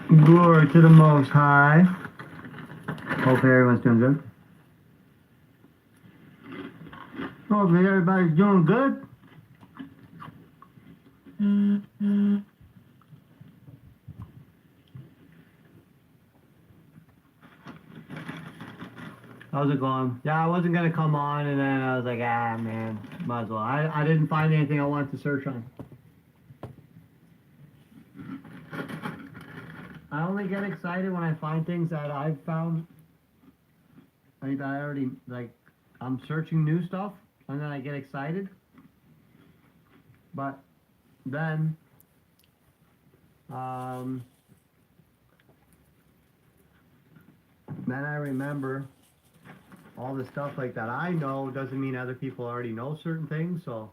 Glory to the Most High. Hopefully everyone's doing good. Hopefully everybody's doing good. How's it going? Yeah, I wasn't gonna come on, and then I was like, ah, man, might as well. I didn't find anything I wanted to search on. I only get excited when I find things that I've found, like that I already like. I'm searching new stuff, and then I get excited. But then, then I remember all the stuff like that I know doesn't mean other people already know certain things. So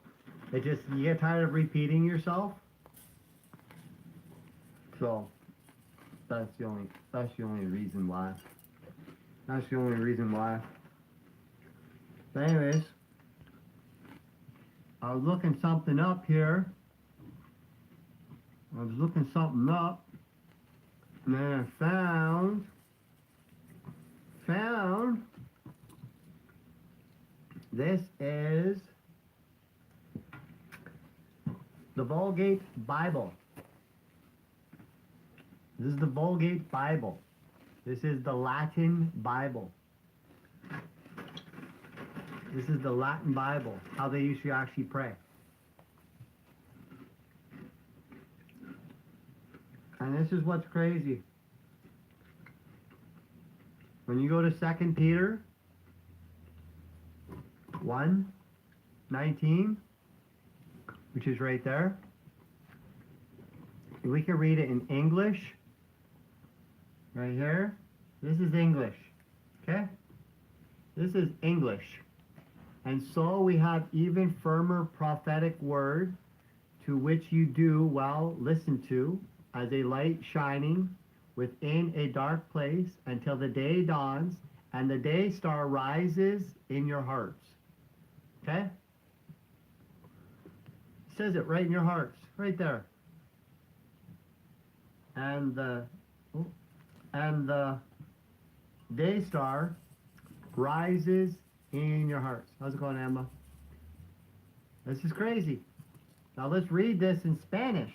it just, you get tired of repeating yourself. So that's the only reason why. That's the only reason why. But anyways, I was looking something up here. I was looking something up, and then I found this is the Vulgate Bible. This is the Vulgate Bible. This is the Latin Bible. This is the Latin Bible, how they used to actually pray. And this is what's crazy. When you go to 2 Peter 1:19, which is right there, we can read it in English. Right here. This is English. Okay? This is English. And so we have even firmer prophetic word, to which you do well listen to, as a light shining within a dark place until the day dawns and the day star rises in your hearts. Okay? It says it right in your hearts, right there. And the day star rises in your hearts. How's it going, Emma? This is crazy. Now let's read this in Spanish,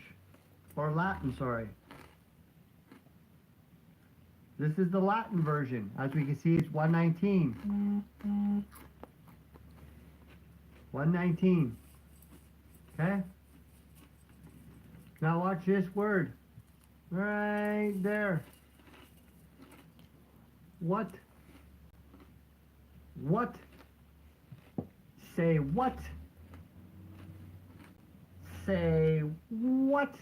or Latin, sorry. This is the Latin version. As we can see, it's 119. 119. Okay? Now watch this word. Right there. What? What? Say what? Say what?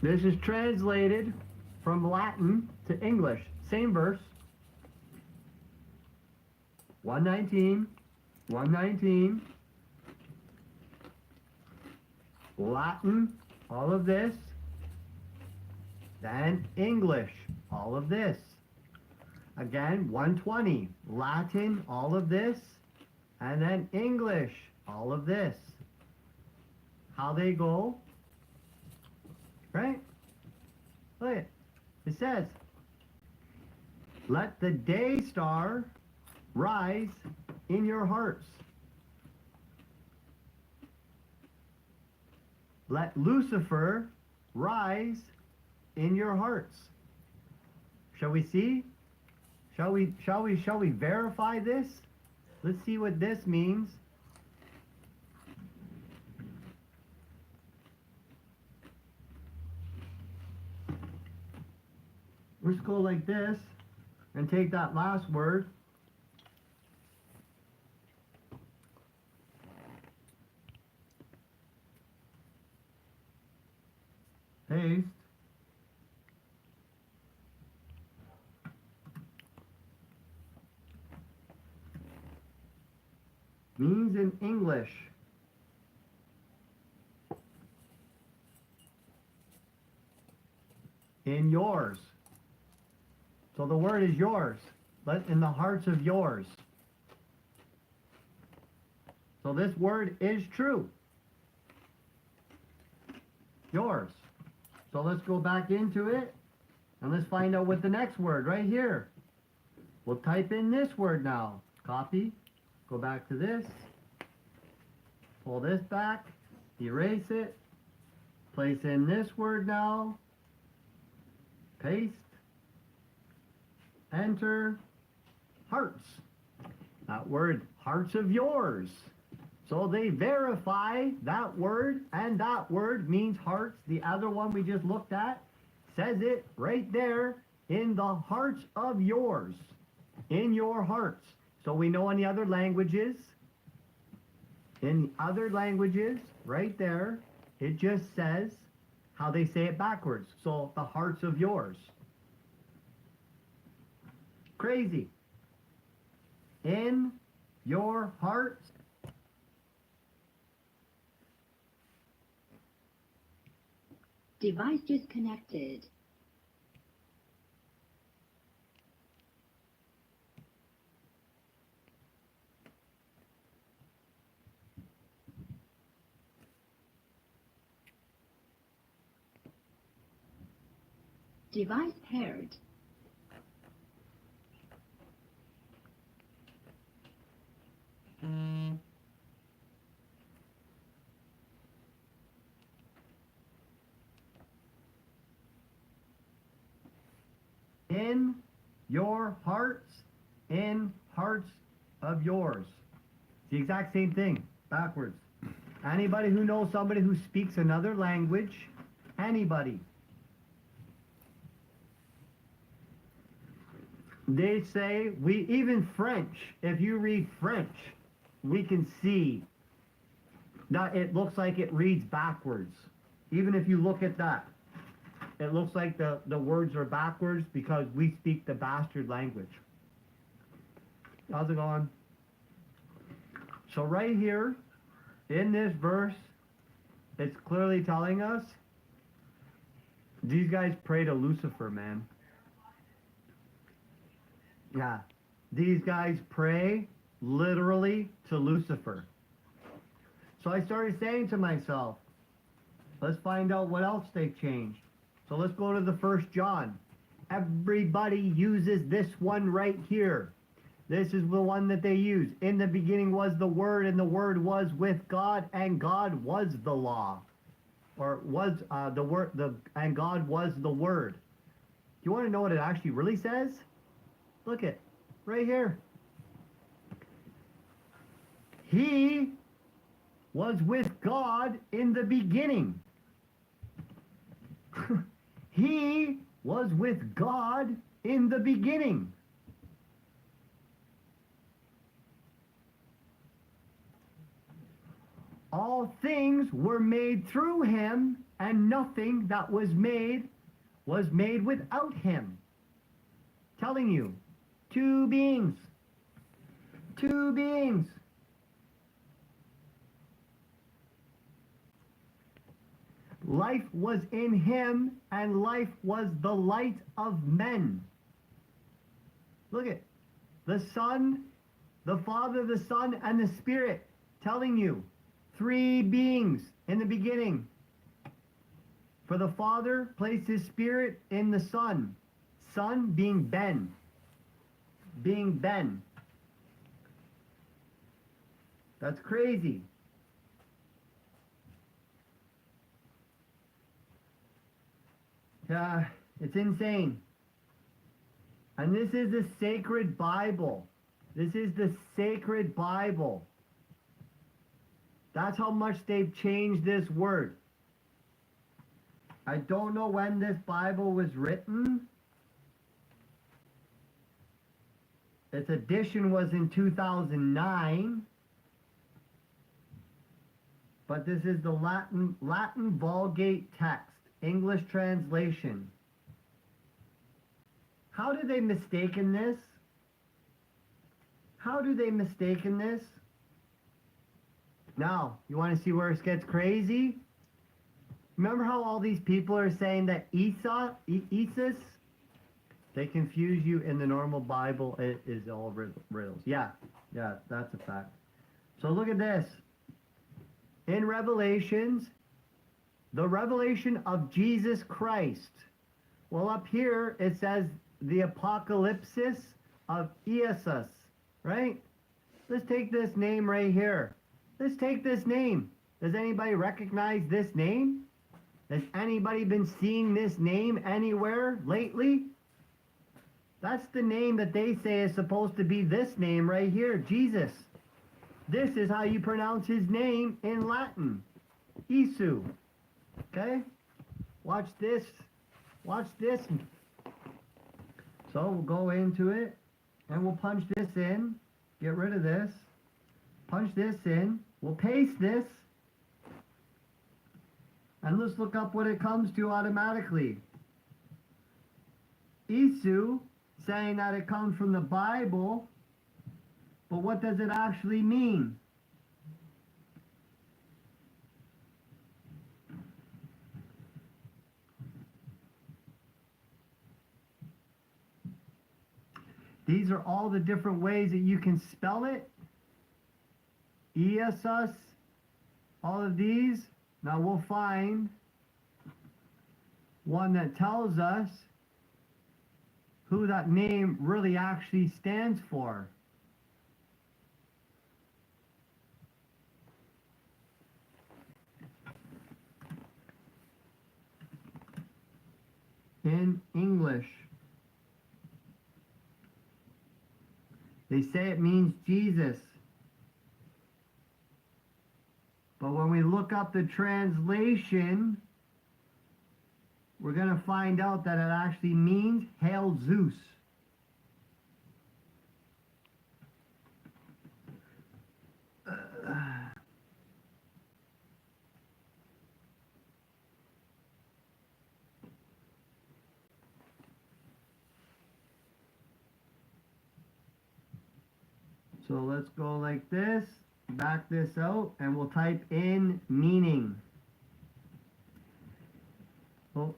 This is translated from Latin to English. Same verse. 119. 119. Latin, all of this. Then English, all of this. Again, 120. Latin, all of this. And then English, all of this. How they go? Right? Look, it says, let the day star rise in your hearts. Let Lucifer rise in your hearts. Shall we see? Shall we verify this? Let's see what this means. Let's go like this and take that last word. Paste. Means in English. In yours. So the word is yours. But in the hearts of yours. So this word is true. Yours. So let's go back into it. And let's find out what the next word right here. We'll type in this word now. Copy. Go back to this. Pull this back. Erase it. Place in this word now. Paste. Enter. Hearts. That word, hearts of yours. So they verify that word, and that word means hearts. The other one we just looked at says it right there, in the hearts of yours. In your hearts. So we know in the other languages, right there, it just says how they say it backwards. So the hearts of yours. Crazy. In your hearts. Device disconnected. Device paired. In your hearts, in hearts of yours. It's the exact same thing, backwards. Anybody who knows somebody who speaks another language, anybody, they say, even French, if you read French, we can see that it looks like it reads backwards. Even if you look at that, it looks like the words are backwards because we speak the bastard language. How's it going? So right here, in this verse, it's clearly telling us these guys pray to Lucifer, man. Yeah. These guys pray literally to Lucifer. So I started saying to myself, let's find out what else they've changed. So let's go to the 1 John. Everybody uses this one right here. This is the one that they use. In the beginning was the Word, and the Word was with God, and God was the law. Or was the Word, and God was the Word. Do you want to know what it actually really says? Look it, right here. He was with God in the beginning. He was with God in the beginning. All things were made through him, and nothing that was made without him. Telling you, two beings. Two beings. Life was in him, and life was the light of men. Look at the Son, the Father, the Son, and the Spirit, telling you, three beings in the beginning. For the Father placed his Spirit in the Son. Son being Ben. Being Ben. That's crazy. Yeah, it's insane. And this is the sacred Bible. This is the sacred Bible. That's how much they've changed this word. I don't know when this Bible was written. Its edition was in 2009. But this is the Latin Vulgate text. English translation. How do they mistaken this? How do they mistaken this? Now, you want to see where it gets crazy? Remember how all these people are saying that Isis? They confuse you in the normal Bible. It is all riddles. Yeah, that's a fact. So look at this. In Revelations, the revelation of Jesus Christ. Well, up here it says the apocalypsis of Isis, right? Let's take this name right here. Let's take this name. Does anybody recognize this name? Has anybody been seeing this name anywhere lately? That's the name that they say is supposed to be this name right here, Jesus. This is how you pronounce his name in Latin. Isu. Okay? Watch this. Watch this. So we'll go into it and we'll punch this in. Get rid of this. Punch this in. We'll paste this. And let's look up what it comes to automatically. Isu, saying that it comes from the Bible, but what does it actually mean? These are all the different ways that you can spell it. Isus, all of these. Now we'll find one that tells us who that name really actually stands for. In English, they say it means Jesus. But when we look up the translation, we're going to find out that it actually means Hail Zeus. So let's go like this. Back this out and we'll type in meaning. Oh.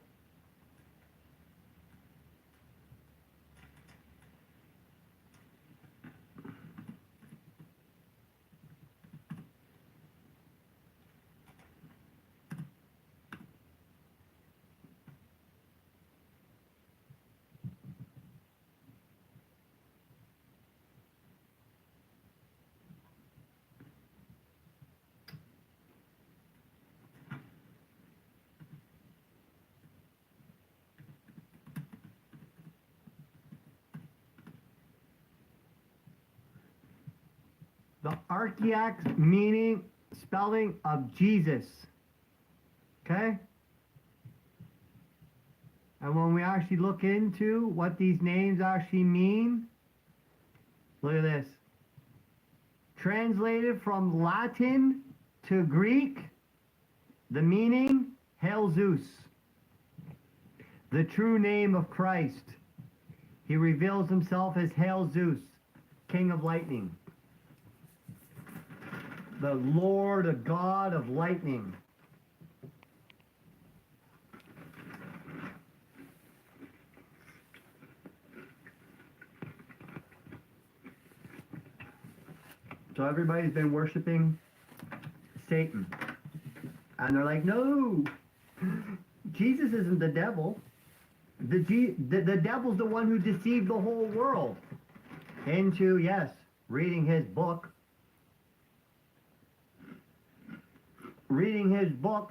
The archaic meaning, spelling of Jesus. Okay? And when we actually look into what these names actually mean, look at this. Translated from Latin to Greek, the meaning, Hail Zeus. The true name of Christ. He reveals himself as Hail Zeus, King of Lightning. The Lord, a God of lightning. So everybody's been worshiping Satan. And they're like, no, Jesus isn't the devil. The devil's the one who deceived the whole world into, yes, reading his book. Reading his book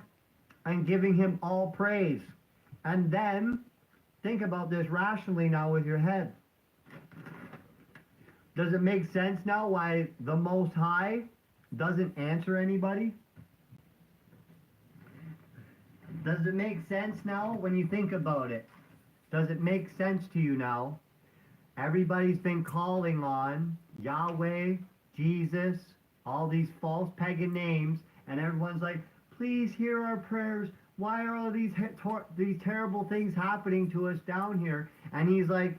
and giving him all praise. And then, think about this rationally now with your head. Does it make sense now why the Most High doesn't answer anybody? Does it make sense now when you think about it? Does it make sense to you now? Everybody's been calling on Yahweh, Jesus, all these false pagan names, and everyone's like, please hear our prayers. Why are all these terrible things happening to us down here? And he's like,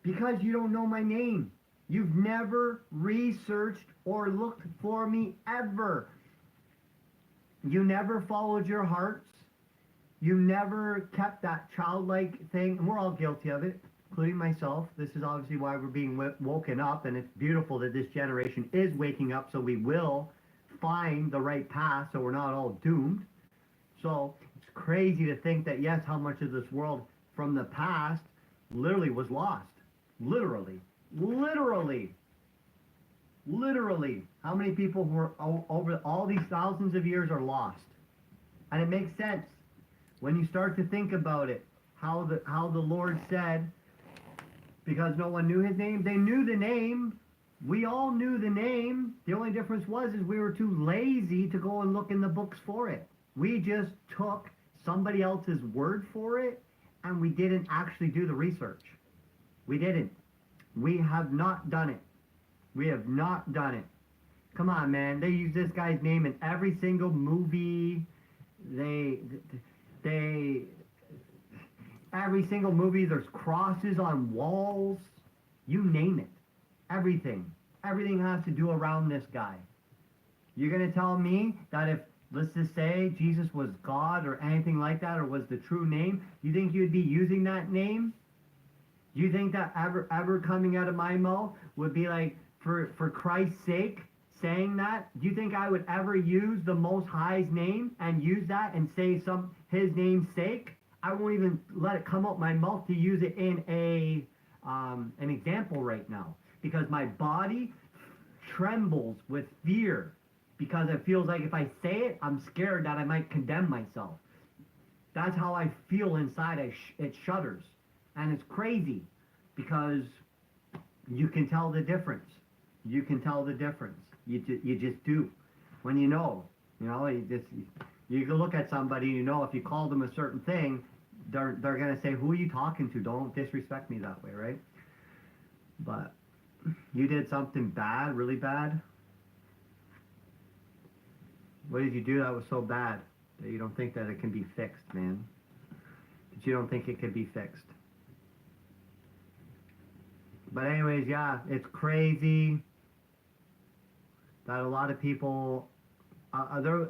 because you don't know my name. You've never researched or looked for me ever. You never followed your hearts. You never kept that childlike thing, and we're all guilty of it, including myself. This is obviously why we're being woken up, and it's beautiful that this generation is waking up so we will find the right path so we're not all doomed. So it's crazy to think that, yes, how much of this world from the past literally was lost. Literally. Literally. Literally. How many people were over all these thousands of years are lost? And it makes sense when you start to think about it, how the Lord said, because no one knew his name, they knew the name. We all knew the name. The only difference was is we were too lazy to go and look in the books for it. We just took somebody else's word for it, and we didn't actually do the research. We didn't. We have not done it. We have not done it. Come on, man. They use this guy's name in every single movie. Every single movie, there's crosses on walls. You name it. Everything. Everything has to do around this guy. You're going to tell me that if, let's just say, Jesus was God or anything like that, or was the true name, you think you'd be using that name? You think that ever coming out of my mouth would be like, for Christ's sake, saying that? Do you think I would ever use the Most High's name and use that and say his name's sake? I won't even let it come out my mouth to use it in an example right now, because my body trembles with fear, because it feels like if I say it, I'm scared that I might condemn myself. That's how I feel inside. It shudders, and it's crazy because you can tell the difference. You can tell the difference. You just do. When you know, you can look at somebody, if you call them a certain thing, they're going to say, who are you talking to? Don't disrespect me that way, right? But you did something bad, really bad. What did you do that was so bad that you don't think that it can be fixed, man? That you don't think it could be fixed? But anyways, yeah, it's crazy that a lot of people,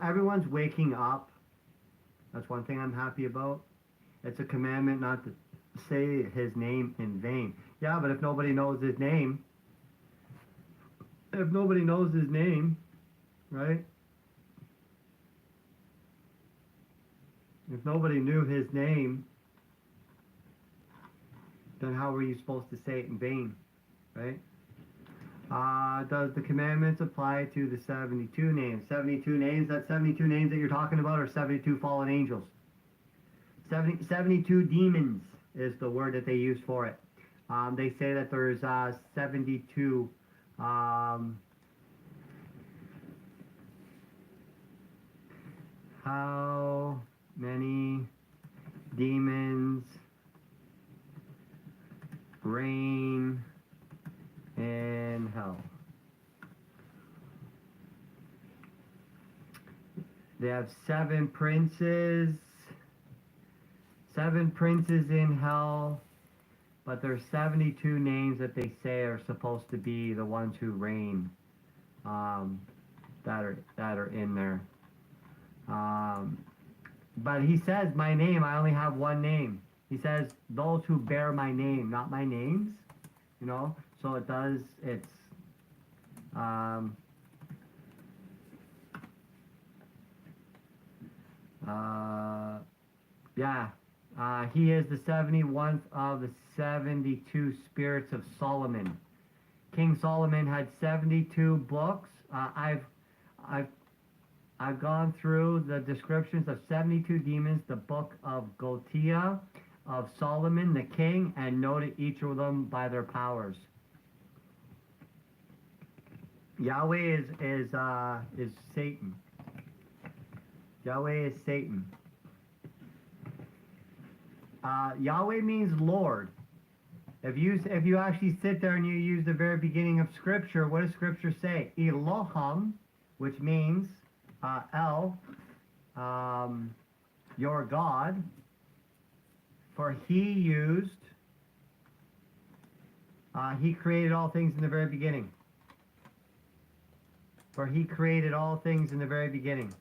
everyone's waking up. That's one thing I'm happy about. It's a commandment not to say his name in vain. Yeah, but if nobody knows his name, right? If nobody knew his name, then how were you supposed to say it in vain, right? Does the commandments apply to the 72 names? 72 names, that 72 names that you're talking about are 72 fallen angels. 72 demons is the word that they use for it. They say that there's 72 how many demons reign in hell? They have seven princes in hell, but there's 72 names that they say are supposed to be the ones who reign, that are in there. But he says, my name, I only have one name. He says, those who bear my name, not my names, so it's he is the 71st of the 72 spirits of Solomon. King Solomon had 72 books. I've gone through the descriptions of 72 demons, the book of Gotia, of Solomon the king, and noted each of them by their powers. Yahweh is Satan. Yahweh is Satan. Yahweh means Lord. If you actually sit there and you use the very beginning of Scripture, what does Scripture say? Elohim, which means El, your God. For he created all things in the very beginning. For he created all things in the very beginning.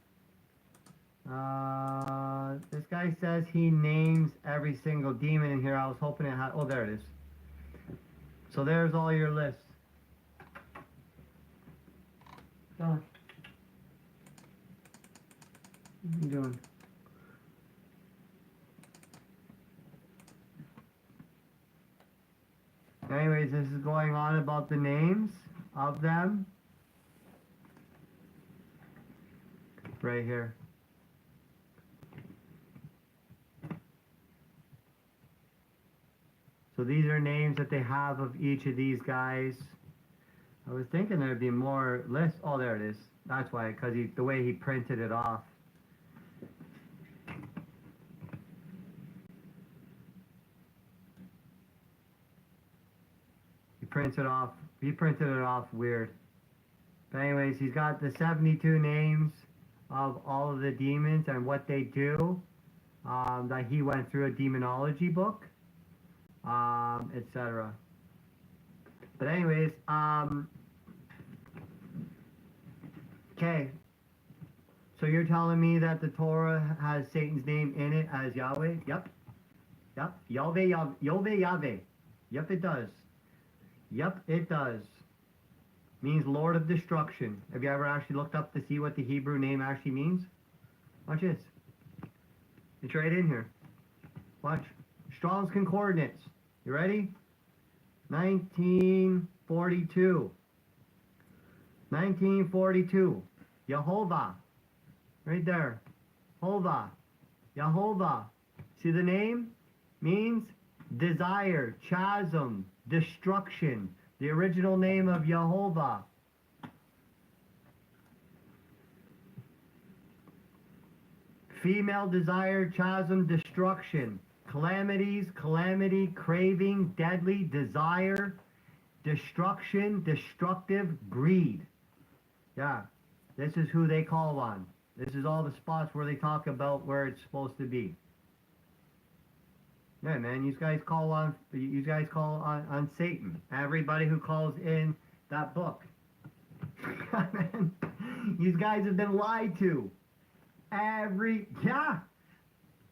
This guy says he names every single demon in here. I was hoping it had. Oh, there it is. So there's all your lists. Done. What are you doing? Anyways, this is going on about the names of them. Right here. So these are names that they have of each of these guys. I was thinking there'd be more lists. Oh, there it is. That's why, because the way he printed it off. He printed it off weird. But anyways, he's got the 72 names of all of the demons and what they do. That he went through a demonology book, etc. But anyways, okay. So you're telling me that the Torah has Satan's name in it as Yahweh? Yep. Yep. Yahweh. Yep, it does. Yep, it does. Means Lord of Destruction. Have you ever actually looked up to see what the Hebrew name actually means? Watch this. It's right in here. Watch. Strong's Concordance. You ready? 1942. 1942. Yehovah. Right there. Hova. Yehovah. See the name? Means desire, chasm, destruction. The original name of Yehovah. Female desire, chasm, destruction. Calamities, calamity, craving, deadly, desire, destruction, destructive, greed. Yeah, this is who they call on. This is all the spots where they talk about where it's supposed to be. Yeah, man, you guys call on Satan. Everybody who calls in that book. Man, you guys have been lied to. Yeah.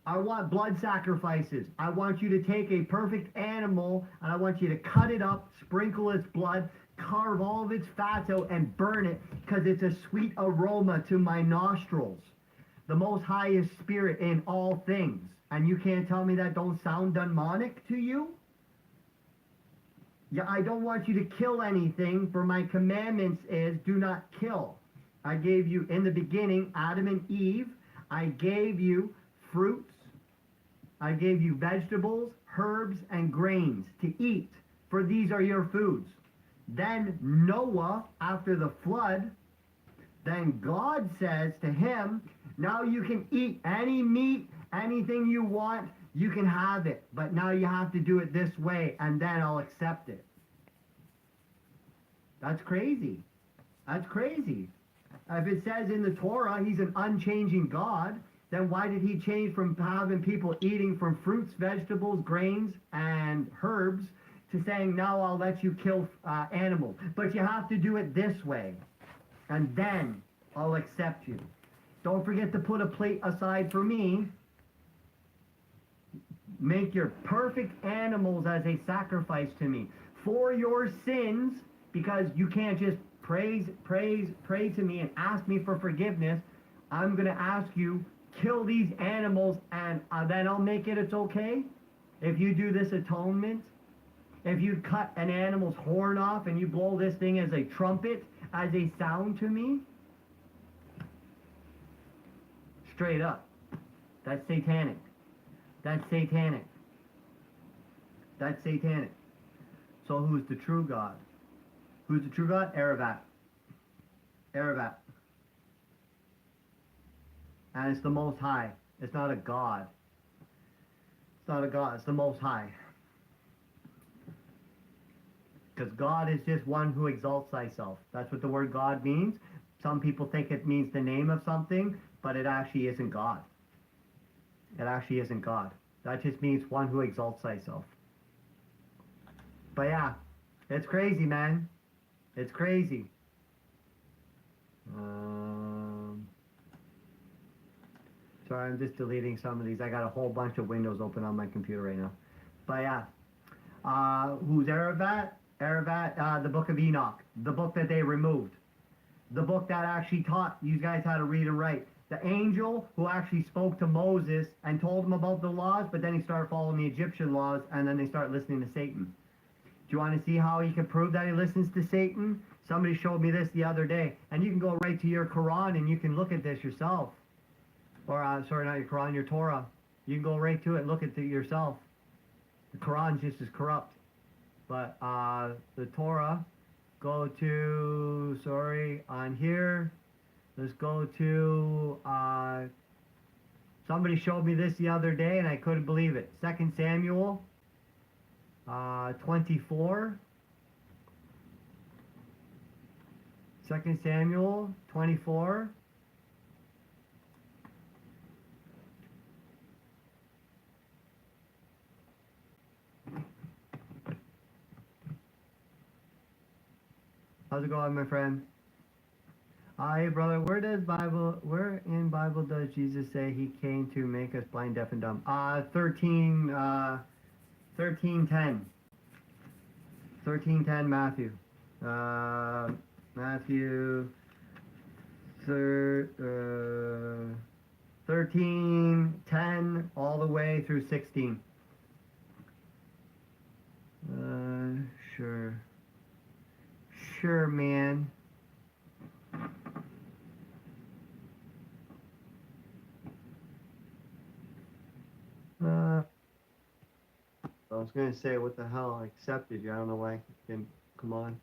I want blood sacrifices. I want you to take a perfect animal and I want you to cut it up, sprinkle its blood, carve all of its fats out and burn it because it's a sweet aroma to my nostrils. The most highest spirit in all things. And you can't tell me that don't sound demonic to you? Yeah, I don't want you to kill anything, for my commandments is do not kill. I gave you in the beginning, Adam and Eve. I gave you fruits. I gave you vegetables, herbs, and grains to eat, for these are your foods. Then Noah, after the flood, then God says to him, now you can eat any meat, anything you want, you can have it. But now you have to do it this way, and then I'll accept it. That's crazy. That's crazy. If it says in the Torah he's an unchanging God, then why did he change from having people eating from fruits, vegetables, grains, and herbs to saying, now I'll let you kill animals. But you have to do it this way, and then I'll accept you. Don't forget to put a plate aside for me. Make your perfect animals as a sacrifice to me for your sins, because you can't just pray to me and ask me for forgiveness. I'm going to ask you, kill these animals, and then I'll make it's okay. If you do this atonement, if you cut an animal's horn off and you blow this thing as a trumpet, as a sound to me, straight up, that's satanic. That's satanic. That's satanic. So who's the true God? Who's the true God? Aravat. Aravat. And it's the Most High. It's not a God. It's not a God. It's the Most High. Because God is just one who exalts thyself. That's what the word God means. Some people think it means the name of something, but it actually isn't God. It actually isn't God. That just means one who exalts thyself. But yeah, it's crazy, man. It's crazy. Sorry, I'm just deleting some of these. I got a whole bunch of windows open on my computer right now. But yeah, who's Aravat? Aravat, the book of Enoch, the book that they removed, the book that actually taught you guys how to read and write. The angel who actually spoke to Moses and told him about the laws, but then he started following the Egyptian laws, and then they started listening to Satan. Do you want to see how he can prove that he listens to Satan? Somebody showed me this the other day, and you can go right to your Quran and you can look at this yourself. Or, sorry, not your Quran, your Torah. You can go right to it and look at it yourself. The Quran's just as corrupt. But the Torah, go to, sorry, on here. Let's go to, somebody showed me this the other day and I couldn't believe it. 2 Samuel 24. 2 Samuel 24. How's it going, my friend? Hey, brother, where in Bible does Jesus say he came to make us blind, deaf, and dumb? 13:10. 13:10, Matthew. Matthew 13:10 all the way through 16. Sure. Sure, man. I was gonna say, what the hell? I accepted you. I don't know why I didn't come on.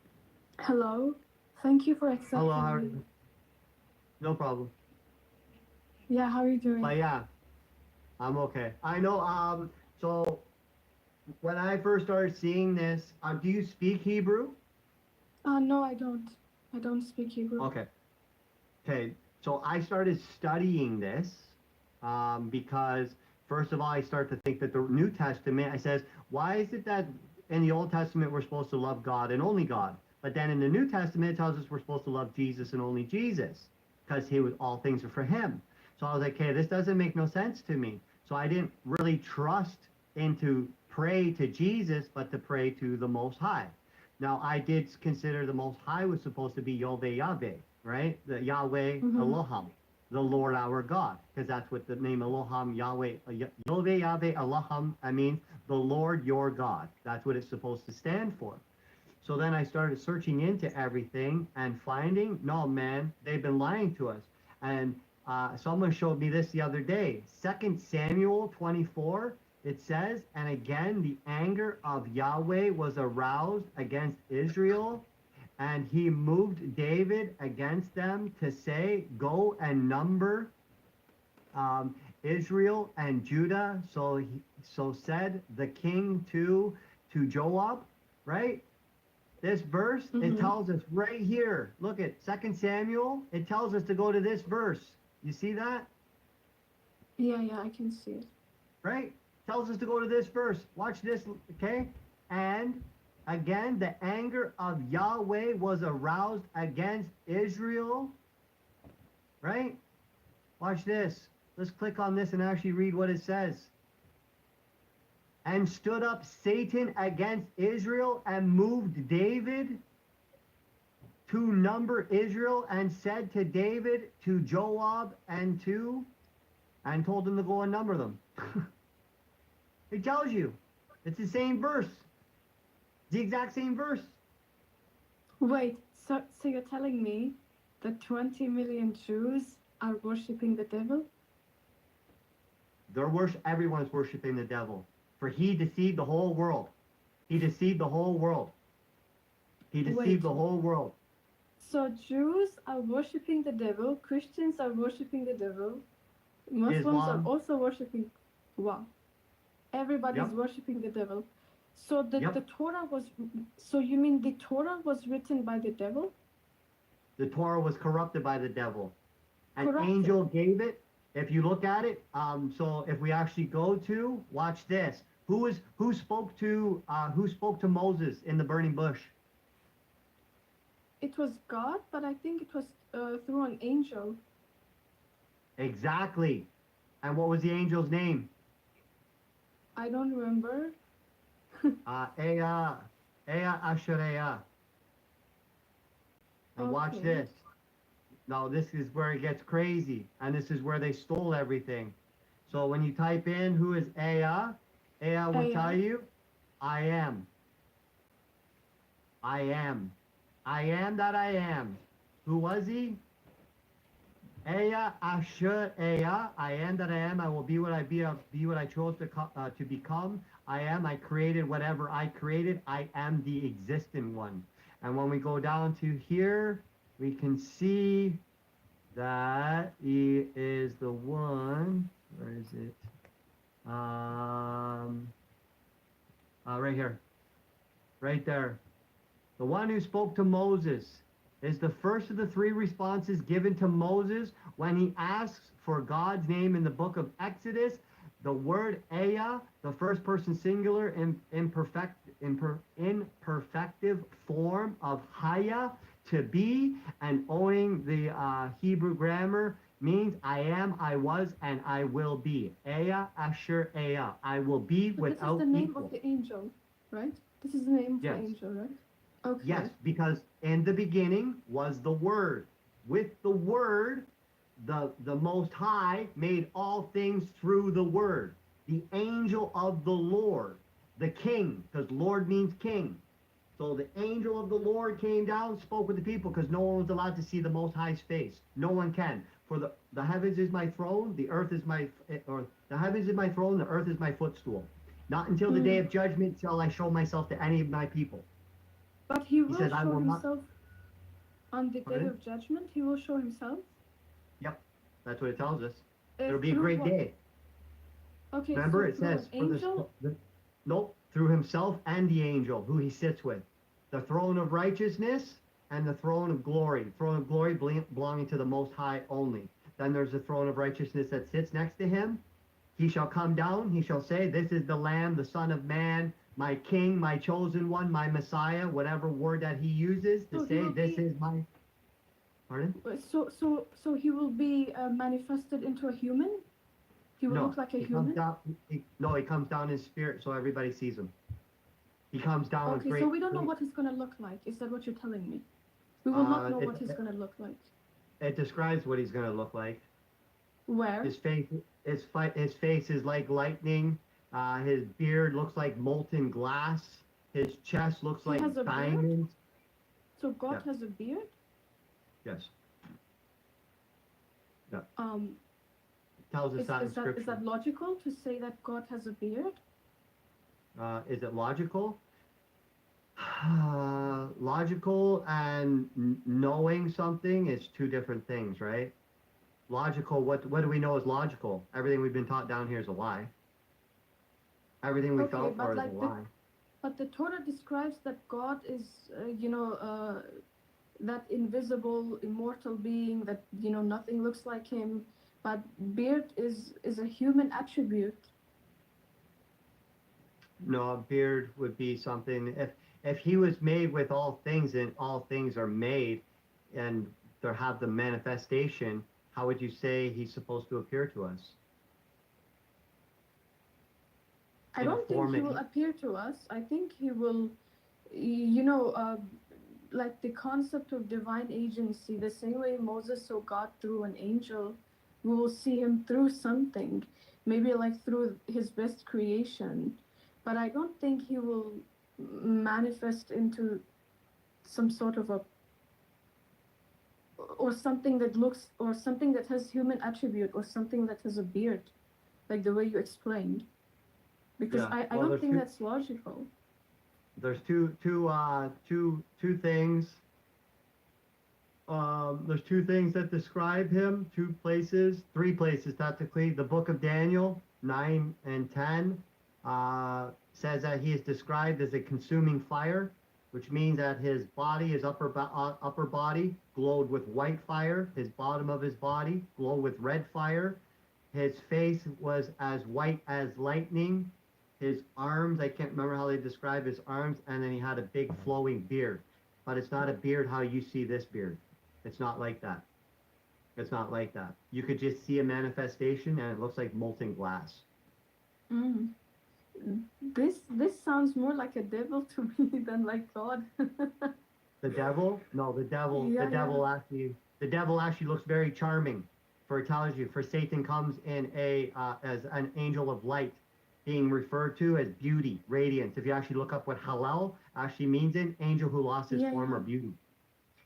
Hello. Thank you for accepting Hello, how are me. you? No problem. Yeah, how are you doing? But yeah, I'm okay. I know. So when I first started seeing this, do you speak Hebrew? No, I don't. I don't speak Hebrew. Okay. Okay. So I started studying this because, first of all, I start to think that the New Testament, I says, why is it that in the Old Testament we're supposed to love God and only God, but then in the New Testament it tells us we're supposed to love Jesus and only Jesus, because he was all things are for him. So I was like, okay, this doesn't make no sense to me. So I didn't really trust into pray to Jesus, but to pray to the Most High. Now I did consider the Most High was supposed to be Yahweh, right? The Yahweh Elohim, the Lord our God, because that's what the name Elohim, Yahweh, Yahweh Elohim, I mean the Lord your God. That's what it's supposed to stand for. So then I started searching into everything and finding, no, man, they've been lying to us. And someone showed me this the other day. 2 Samuel 24, it says, and again, the anger of Yahweh was aroused against Israel, and he moved David against them to say, go and number Israel and Judah. So said the king to Joab, right? This verse, it tells us right here. Look at 2 Samuel. It tells us to go to this verse. You see that? Yeah, I can see it. Right? Tells us to go to this verse. Watch this, okay? And again, the anger of Yahweh was aroused against Israel. Right? Watch this. Let's click on this and actually read what it says. And stood up Satan against Israel and moved David to number Israel and said to David, to Joab, and told him to go and number them. It tells you. It's the same verse. The exact same verse. Wait, so you're telling me that 20 million Jews are worshipping the devil? Everyone's worshiping the devil. For he deceived the whole world. He deceived the whole world. He deceived the whole world. So Jews are worshipping the devil, Christians are worshipping the devil, Muslims are also worshipping. Wow. Everybody's worshipping the devil. So the Torah was, so you mean the Torah was written by the devil? The Torah was corrupted by the devil. An angel gave it. If you look at it, so if we actually go to, watch this. Who spoke to Moses in the burning bush? It was God, but I think it was through an angel. Exactly. And what was the angel's name? I don't remember. Ea, Ea Asherea. And watch Okay. this. Now this is where it gets crazy, and this is where they stole everything. So when you type in who is Ea, Ea will tell Aya. you, I am. I am. I am that I am. Who was he? Ea Asher Ea. I am that I am. I will be what I be what I chose to become. I am. I created whatever I created. I am the existent one. And when we go down to here, we can see that he is the one. Where is it? Right here, right there. The one who spoke to Moses is the first of the three responses given to Moses when he asks for God's name in the book of Exodus. The word Ea, the first person singular in imperfective form of Haya, to be, and owning the Hebrew grammar means I am, I was, and I will be. Ea Asher Ea. I will be So this is without the name of equal. the angel, right? This is the name of the Yes. angel, right? Okay. Yes, because in the beginning was the Word. With the Word, the Most High made all things through the Word. The angel of the Lord, the King, because Lord means King. So the angel of the Lord came down, spoke with the people, because no one was allowed to see the Most High's face. No one can. For the heavens is my throne, the earth is my, or the heavens is my throne, the earth is my footstool. Not until the day of judgment shall I show myself to any of my people. But he He will says, I show will not. himself on the day Pardon? of judgment. He will show himself. Yep, that's what it tells us. It'll be a Through great what? day. Okay, Remember, so it through says an angel. nope, through himself and the angel who he sits with, the throne of righteousness and the throne of glory. Throne of glory belonging to the Most High only. Then there's the throne of righteousness that sits next to him. He shall come down. He shall say, "This is the Lamb, the Son of Man, my King, my chosen one, my Messiah." Whatever word that he uses to So he say, will "This be. is my." Pardon? So he will be manifested into a human. He will No, look like a he comes human. down. No, he comes down in spirit, so everybody sees him. He comes down with Okay, so great, we don't know great. what he's gonna look like. Is that what you're telling me? We will not know It, what he's gonna look like. it describes what he's going to look like. Where? His face is like lightning. His beard looks like molten glass. His chest looks He like has a beard. diamonds. So God Yeah. has a beard. Yes. Yeah. Tells us Is, that in is that is scripture. that logical to say that God has a beard? Is it logical? Logical and knowing something is two different things, right? Logical, what do we know is logical? Everything we've been taught down here is a lie. Everything we Okay, felt for but is a like lie. the Torah describes that God is, that invisible, immortal being that nothing looks like him. But beard is a human attribute. No, a beard would be something if he was made with all things and all things are made and there have the manifestation, how would you say he's supposed to appear to us? I In a don't think form he that will appear to us. I think he will, you know, like the concept of divine agency, the same way Moses saw God through an angel, we will see him through something, maybe like through his best creation. But I don't think he will manifest into some sort of a, or something that looks, or something that has human attribute, or something that has a beard, like the way you explained. Because yeah. I Well, don't think that's logical. there's two things. There's two things that describe him, two places, three places technically. The book of Daniel 9 and 10 says that he is described as a consuming fire, which means that his body, his upper body, glowed with white fire. His bottom of his body glowed with red fire. His face was as white as lightning. His arms, I can't remember how they describe his arms, and then he had a big flowing beard. But it's not a beard how you see this beard. It's not like that. It's not like that. You could just see a manifestation and it looks like molten glass. Mm. This sounds more like a devil to me than like God. The devil? No, Yeah, yeah. the devil actually looks very charming. For it tells you, for Satan comes in a as an angel of light, being referred to as beauty, radiance. If you actually look up what Hallel actually means, in angel who lost his Yeah, former yeah. beauty.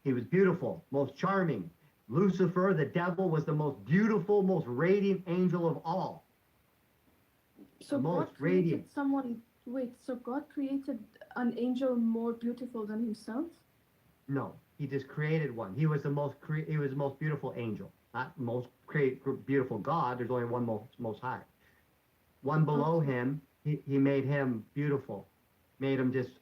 He was beautiful, most charming. Lucifer, the devil, was the most beautiful, most radiant angel of all. The So God most created radiant. someone. Wait, so God created an angel more beautiful than himself? No, he just created one. He was the most beautiful angel, not most beautiful God. There's only one most high. One below Okay. him, he made him beautiful, made him just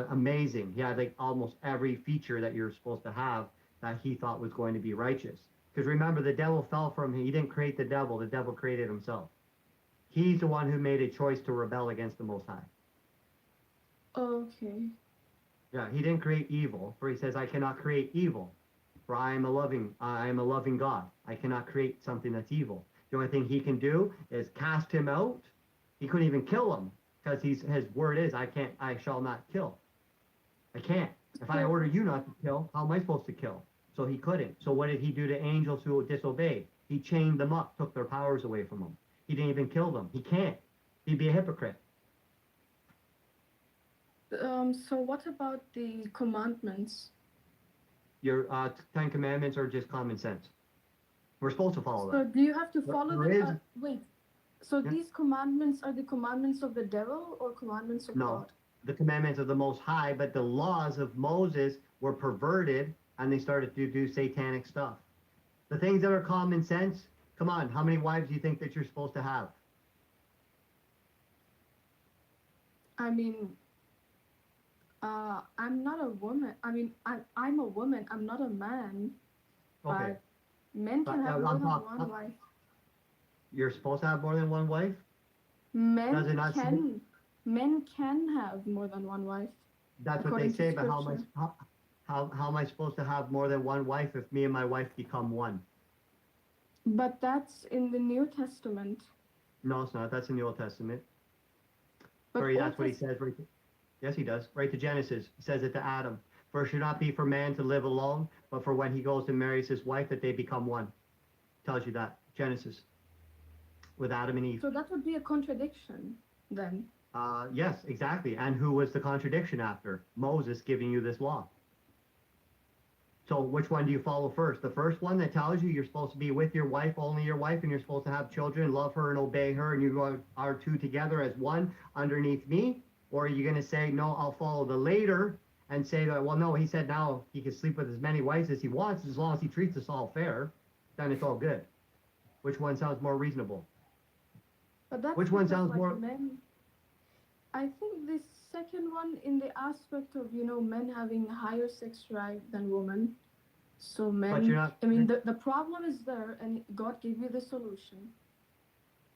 amazing. He had like almost every feature that you're supposed to have that he thought was going to be righteous. Because remember, the devil fell from him. He didn't create the devil. The devil created himself. He's the one who made a choice to rebel against the Most High. Okay. Yeah, he didn't create evil, for he says, "I cannot create evil, for I am a loving God. I cannot create something that's evil." The only thing he can do is cast him out. He couldn't even kill him because his word is, I shall not kill. I can't. If I So order you not to kill, how am I supposed to kill? So he couldn't. So what did he do to angels who disobeyed? He chained them up, took their powers away from them. He didn't even kill them. He can't. He'd be a hypocrite. so what about the commandments? Your Ten Commandments are just common sense. We're supposed to follow them. So do you have to follow There them? is Wait. So yeah, these commandments are the commandments of the devil or commandments of no, God? the commandments of the Most High, but the laws of Moses were perverted and they started to do satanic stuff. The things that are common sense, come on, how many wives do you think that you're supposed to have? I mean, I'm not a woman. I mean, I'm a woman. I'm not a man. Okay, But men can but have more I'm than talking, one wife. you're supposed to have more than one wife? Does it Men not say? can men can have more than one wife That's what they according to say, but scripture. how am I supposed to have more than one wife if me and my wife become one? But that's in the New Testament. No, it's not. That's in the Old Testament. But Sorry, Old that's what he Test says. Right. Yes, he does. Right to Genesis. He says it to Adam. For it should not be for man to live alone, but for when he goes and marries his wife, that they become one. Tells you that. Genesis. With Adam and Eve. so that would be a contradiction then. Yes, exactly. And who was the contradiction after? Moses giving you this law. So which one do you follow first? The first one that tells you you're supposed to be with your wife, only your wife, and you're supposed to have children, love her and obey her, and you are two together as one underneath me? Or are you going to say, no, I'll follow the later and say that, well, no, he said now he can sleep with as many wives as he wants as long as he treats us all fair, then it's all good. Which one sounds more reasonable? But that's Which one because sounds like more, men, I think this second one in the aspect of, men having higher sex drive than women. So but you're men, not, I mean, the problem is there, and God gave you the solution.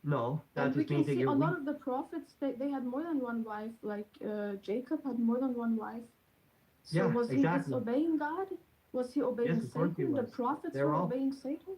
no, that And we just can means that see you're a lot weak. of the prophets, they had more than one wife. Like Jacob had more than one wife. So Yeah, was he exactly. disobeying God? Was he obeying Yes, of course he Satan? The was. prophets They're were all obeying Satan?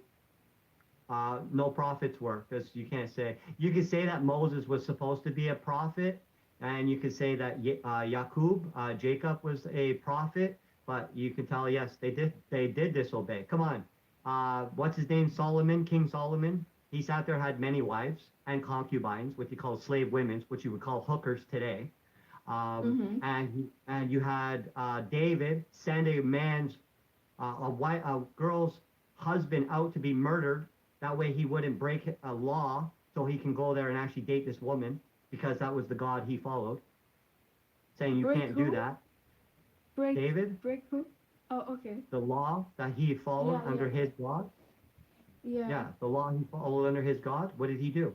no prophets were, because you can't say, you can say that Moses was supposed to be a prophet, and you can say that Yaqub, Jacob was a prophet, but you can tell, yes, they did disobey. Come on. What's his name? Solomon, King Solomon. He sat there, had many wives and concubines, what you call slave women, which you would call hookers today. Mm-hmm. And you had David send a man's a girl's husband out to be murdered. That way he wouldn't break a law, so he can go there and actually date this woman because that was the God he followed. Saying you Break can't do who? that. Break David, break who? Oh, okay. the law that he followed Yeah, yeah, under his God, yeah. yeah, the law he followed under his God. What did he do?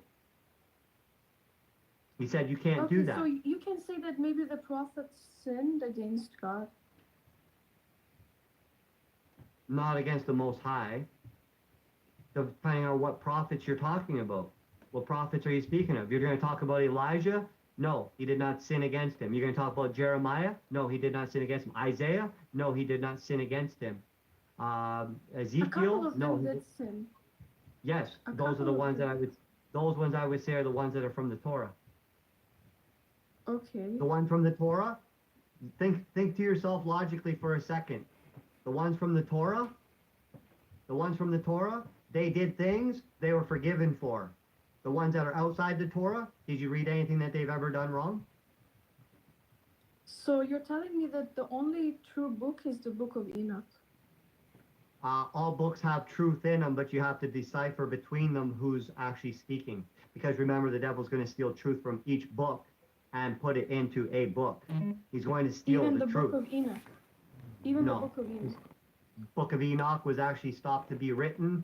He said you can't do Okay, so that. you can say that maybe the prophets sinned against God. Not against the Most High. Depending on what prophets you're talking about. What prophets are you speaking of? You're going to talk about Elijah? No, he did not sin against him. You're going to talk about Jeremiah? No, he did not sin against him. Isaiah? No, he did not sin against him. A couple Ezekiel, of no, them did sin. yes, A those are couple the of ones that them. those ones I would say are the ones that are from the Torah. Okay. The one from the Torah, think to yourself logically for a second. The ones from the Torah, the ones from the Torah, they did things they were forgiven for. The ones that are outside the Torah, did you read anything that they've ever done wrong? So you're telling me that the only true book is the Book of Enoch? All books have truth in them, but you have to decipher between them who's actually speaking. Because remember, the devil's going to steal truth from each book and put it into a book. He's going to steal Even the the Book truth. of Enoch. Even the No. Book of Enoch. Book of Enoch was actually stopped to be written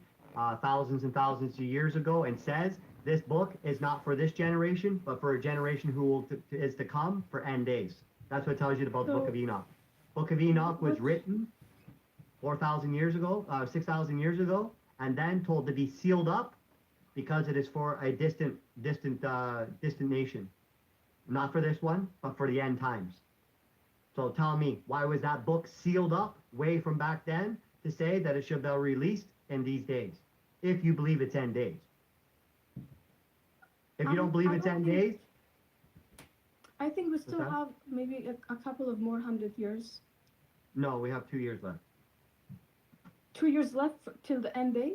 thousands and thousands of years ago, and says this book is not for this generation, but for a generation who is to come for end days. That's what tells you about the Book of So Enoch. Book of Enoch was which written 4,000 years ago, 6,000 years ago, and then told to be sealed up because it is for a distant nation. Not for this one, but for the end times. So tell me, why was that book sealed up way from back then to say that it should be released in these days? If you believe it's end days. If you don't believe I it's don't end think. days, I think we what's still that? have maybe a couple of more 100 years. No, we have 2 years left. 2 years left till the end day.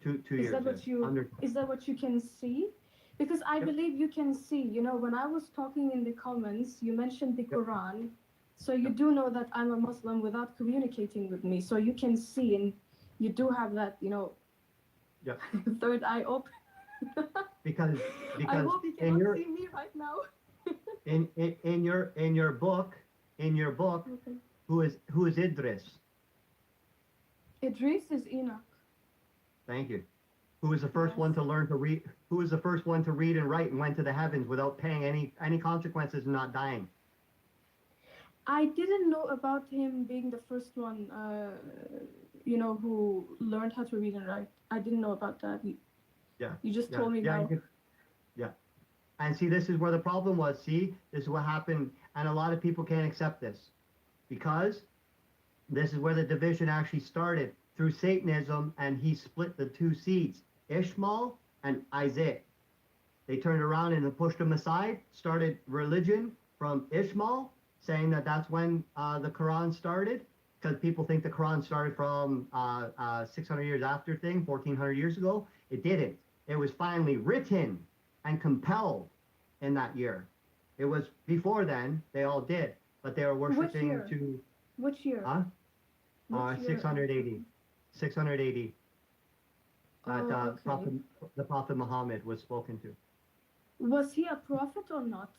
Two Is years, that yes. what you? Under, Is that what you can see? Because I yep, believe you can see. You know, when I was talking in the comments, you mentioned the yep, Quran. So you yep, do know that I'm a Muslim without communicating with me. So you can see, and you do have that, yep. third eye open. Because I because hope you in cannot your see me right now. in your book, Okay. who is Idris? Idris is Enoch. Thank you. Who was the first Yes. one to learn to read? Who was the first one to read and write and went to the heavens without paying any consequences and not dying? I didn't know about him being the first one, who learned how to read and write. I didn't know about that. Yeah, You just yeah, told me yeah. now. Yeah. And see, this is where the problem was. See, this is what happened, and a lot of people can't accept this because this is where the division actually started through Satanism, and he split the two seeds, Ishmael and Isaac. They turned around and pushed them aside, started religion from Ishmael, saying that that's when the Quran started, because people think the Quran started from 600 years after thing, 1400 years ago. It didn't. It was finally written and compelled in that year. It was before then, they all did, but they were Which worshiping year? to, Which year? huh? Which year are you 680. talking? 680 that Oh, okay. the Prophet Muhammad was spoken to. Was he a prophet or not?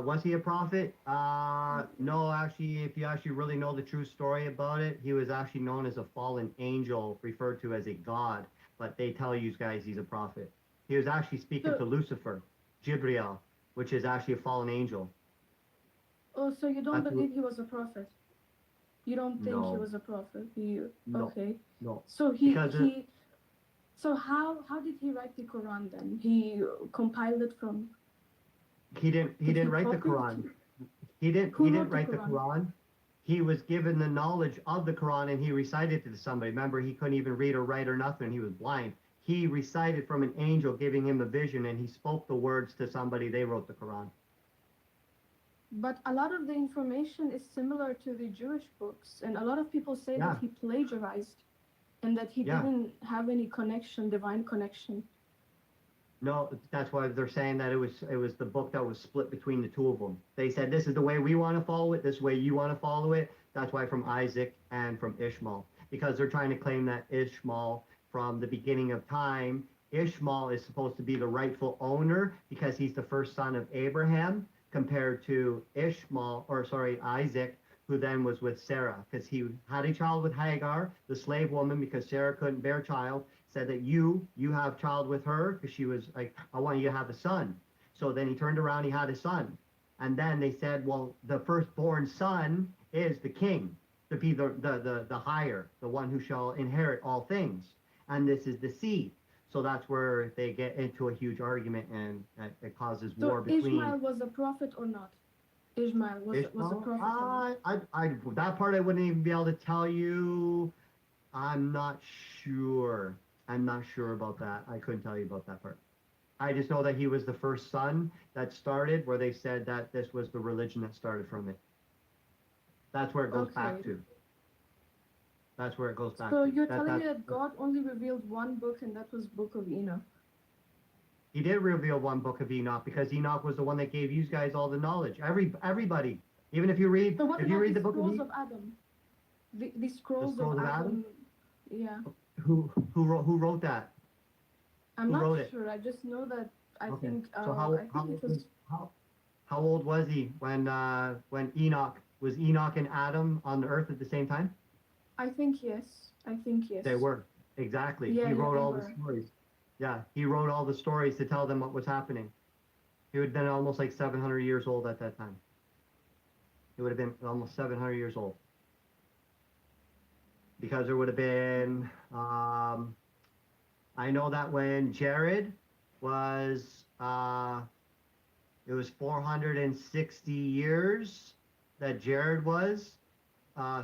Was he a prophet? No, actually, if you actually really know the true story about it, he was actually known as a fallen angel, referred to as a god, but they tell you guys he's a prophet. He was actually speaking So, to Lucifer, Jibriel, which is actually a fallen angel. so you don't That's what, believe he was a prophet? You don't think he no, was a prophet? You no, okay? no, So because so how did he write the Quran then? He compiled it from. he Did he didn't write the copy it? Quran. He Who didn't wrote the write the Quran? Quran. He was given the knowledge of the Quran and he recited it to somebody. Remember, he couldn't even read or write or nothing. He was blind. He recited from an angel giving him a vision and he spoke the words to somebody. They wrote the Quran. But a lot of the information is similar to the Jewish books, and a lot of people say that Yeah, he plagiarized and that he yeah. didn't have any connection, divine connection. No, that's why they're saying that it was the book that was split between the two of them. They said this is the way we want to follow it, this way you want to follow it. That's why from Isaac and from Ishmael, because they're trying to claim that Ishmael from the beginning of time, Ishmael is supposed to be the rightful owner because he's the first son of Abraham, compared to Isaac, who then was with Sarah, because he had a child with Hagar, the slave woman, because Sarah couldn't bear a child, said that you have child with her, because she was like, I want you to have a son. So then he turned around, he had a son. And then they said, well, the firstborn son is the king, to be the higher, the one who shall inherit all things. And this is the seed. So that's where they get into a huge argument, and it causes So war between. Ishmael was a prophet or not? Ishmael was a Ishmael? prophet or not? That part I wouldn't even be able to tell you. I'm not sure. I'm not sure about that. I couldn't tell you about that part. I just know that he was the first son that started, where they said that this was the religion that started from it. That's where it goes back Okay. to. That's where it goes back So to. you're telling me that God only revealed one book, and that was Book of Enoch. He did reveal one book of Enoch because Enoch was the one that gave you guys all the knowledge. Everybody. Even So what if you about the read the book of scrolls Enoch, of Adam? The the scrolls of scrolls of Adam, Adam. Yeah. who wrote that? I'm Who not wrote it? sure. I just know that Okay. So I think it was how old was he when Enoch was Enoch and Adam on the earth at the same time? I think yes. I think They yes. were. Exactly. Yeah, He yeah, wrote they all the were. stories. Yeah, he wrote all the stories to tell them what was happening. He would have been almost like 700 years old at that time. He would have been almost 700 years old because there would have been. I know that when Jared was, it was 460 years that Jared was.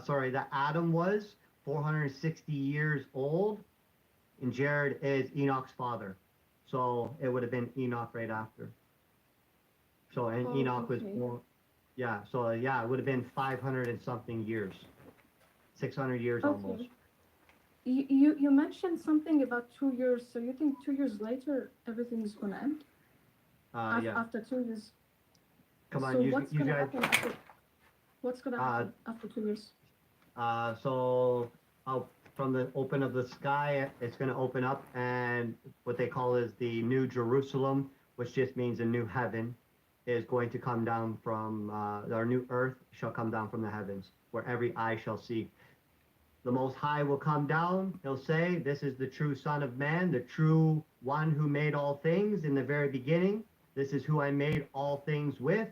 Sorry, that Adam was 460 years old, and Jared is Enoch's father. So it would have been Enoch right after. So and Oh, Enoch was okay. born. Yeah. So yeah, it would have been 500 and something years, 600 years almost. Okay. You mentioned something about 2 years. So you think 2 years later everything's gonna end Yeah. after 2 years? Come on, So what's you gonna guys. happen after? What's gonna Uh, happen after 2 years? so out from the open of the sky, it's going to open up, and what they call is the New Jerusalem, which just means a new heaven, is going to come down from our new earth shall come down from the heavens, where every eye shall see. The Most High will come down. He'll say, "This is the true Son of Man, the true one who made all things in the very beginning. This is who I made all things with.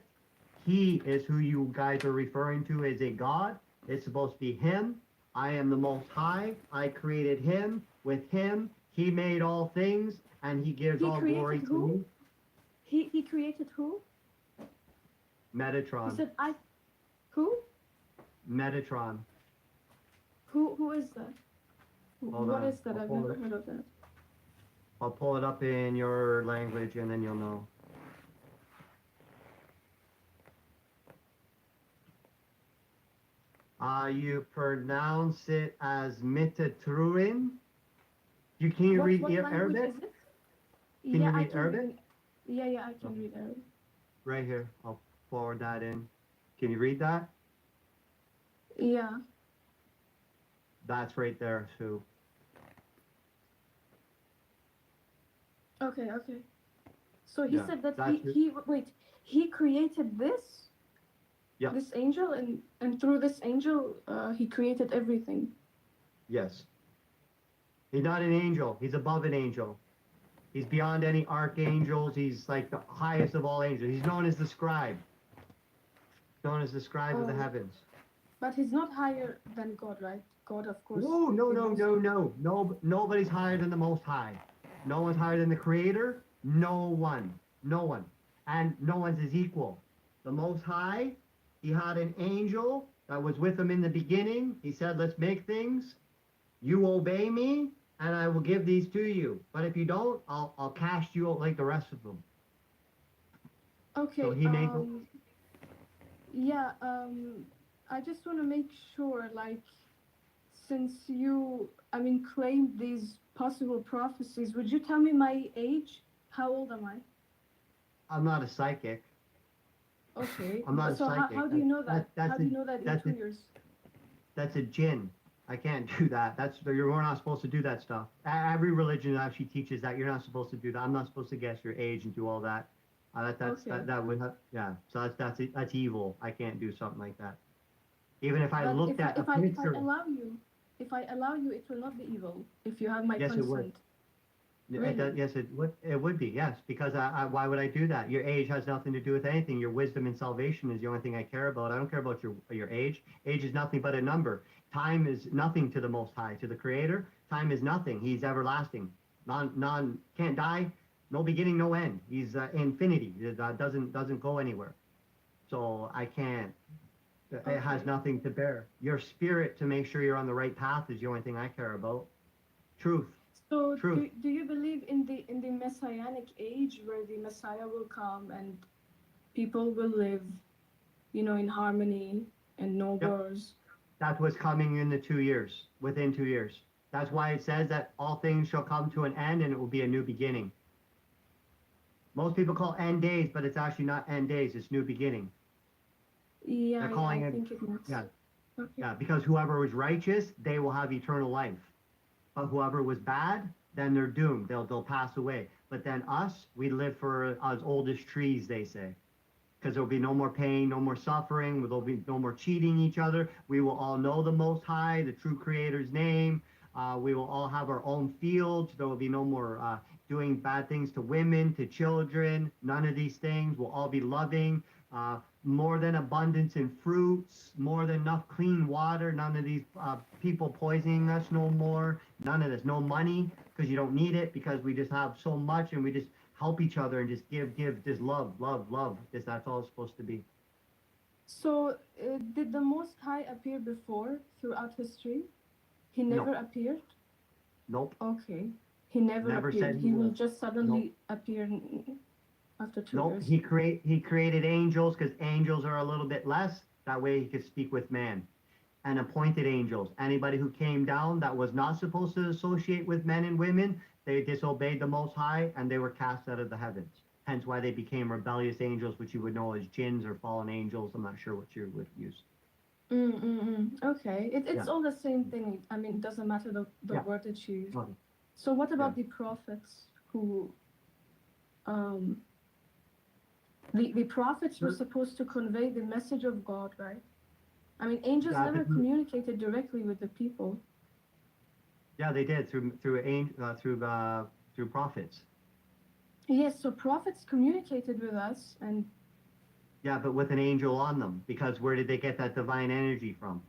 He is who you guys are referring to as a God. It's supposed to be Him. I am the Most High. I created Him. With Him, He made all things, and He gives He all created glory to who? me." He created who? He Metatron. said I who? Metatron. Who is that? Hold What on. is that? I've never heard of that. I'll pull it up in your language, and then you'll know. You pronounce it as Metatruin. Can you read What language Arabic? is it? Can you Yeah, I read can Arabic? read. Yeah, I can Okay. read Arabic. Right here. I'll forward that in. Can you read that? Yeah. That's right there too. Okay. So he Yeah, said that that's it. he created Yeah. this angel, and through this angel he created everything. Yes. He's not an angel. He's above an angel. He's beyond any archangels. He's like the highest of all angels. He's known as the scribe. Known as the scribe of the Oh, heavens. but he's not higher than God, right? God, of course, Whoa, no, the no, most. no, no. No, nobody's higher than the Most High. No one's higher than the Creator. No one. No one. And no one's his equal. The Most High, he had an angel that was with him in the beginning. He said, "Let's make things. You obey me, and I will give these to you. But if you don't, I'll cast you out like the rest of them." So Okay. he made. Yeah. I just want to make sure, like, since you, I mean, claimed these possible prophecies, would you tell me my age? How old am I? I'm not a psychic. Okay. I'm not a So psychic. how do you know that? That's How do you know that in that's a 2 years? that's a jinn. I can't do that. We're not supposed to do that stuff. Every religion actually teaches that you're not supposed to do that. I'm not supposed to guess your age and do all that. Okay. That would have, yeah. So that's evil. I can't do something like that. Even if I But looked at a if I picture, allow you, it will not be evil if you have my yes, it would. consent. Really? Yes, it would. It would be, yes, because why would I do that? Your age has nothing to do with anything. Your wisdom and salvation is the only thing I care about. I don't care about your age. Age is nothing but a number. Time is nothing to the Most High, to the Creator. Time is nothing. He's everlasting. Can't die. No beginning, no end. He's infinity. It doesn't go anywhere. So I can't. It has Okay. nothing to bear. Your spirit to make sure you're on the right path is the only thing I care about. Truth, So truth. do you believe in the messianic age where the Messiah will come and people will live, you know, in harmony and no Yep. wars? That's what's coming in the 2 years, within 2 years. That's why it says that all things shall come to an end and it will be a new beginning. Most people call end days, but it's actually not end days, it's new beginning. Yeah, They're yeah, I calling it, think it makes. yeah, Okay. yeah, because whoever was righteous, they will have eternal life. But whoever was bad, then they're doomed. They'll pass away. But then us, we live for as old as trees, they say. Because there'll be no more pain, no more suffering, there'll be no more cheating each other. We will all know the Most High, the true Creator's name. We will all have our own fields. There will be no more doing bad things to women, to children. None of these things. We'll all be loving. More than abundance in fruits, more than enough clean water. None of these people poisoning us no more. None of this. No money because you don't need it because we just have so much and we just help each other and just give, just love, love, love. Just that's all it's supposed to be. So did the Most High appear before throughout history? He never No, appeared? nope, Okay. He never never appeared. said he He will would. just Nope, suddenly appear after two nope. years. He created angels because angels are a little bit less. That way he could speak with man. And appointed angels. Anybody who came down that was not supposed to associate with men and women, they disobeyed the Most High and they were cast out of the heavens. Hence why they became rebellious angels, which you would know as jinns or fallen angels. I'm not sure what you would use. Okay. It's Yeah, all the same thing. I mean, it doesn't matter the yeah, word that you use. okay, So what yeah. about the prophets who um the prophets were Sure. supposed to convey the message of God, right? I mean, angels Yeah, never communicated directly with the people. yeah, they did through prophets. Yes, so prophets communicated with us, and Yeah, but with an angel on them, because where did they get that divine energy from?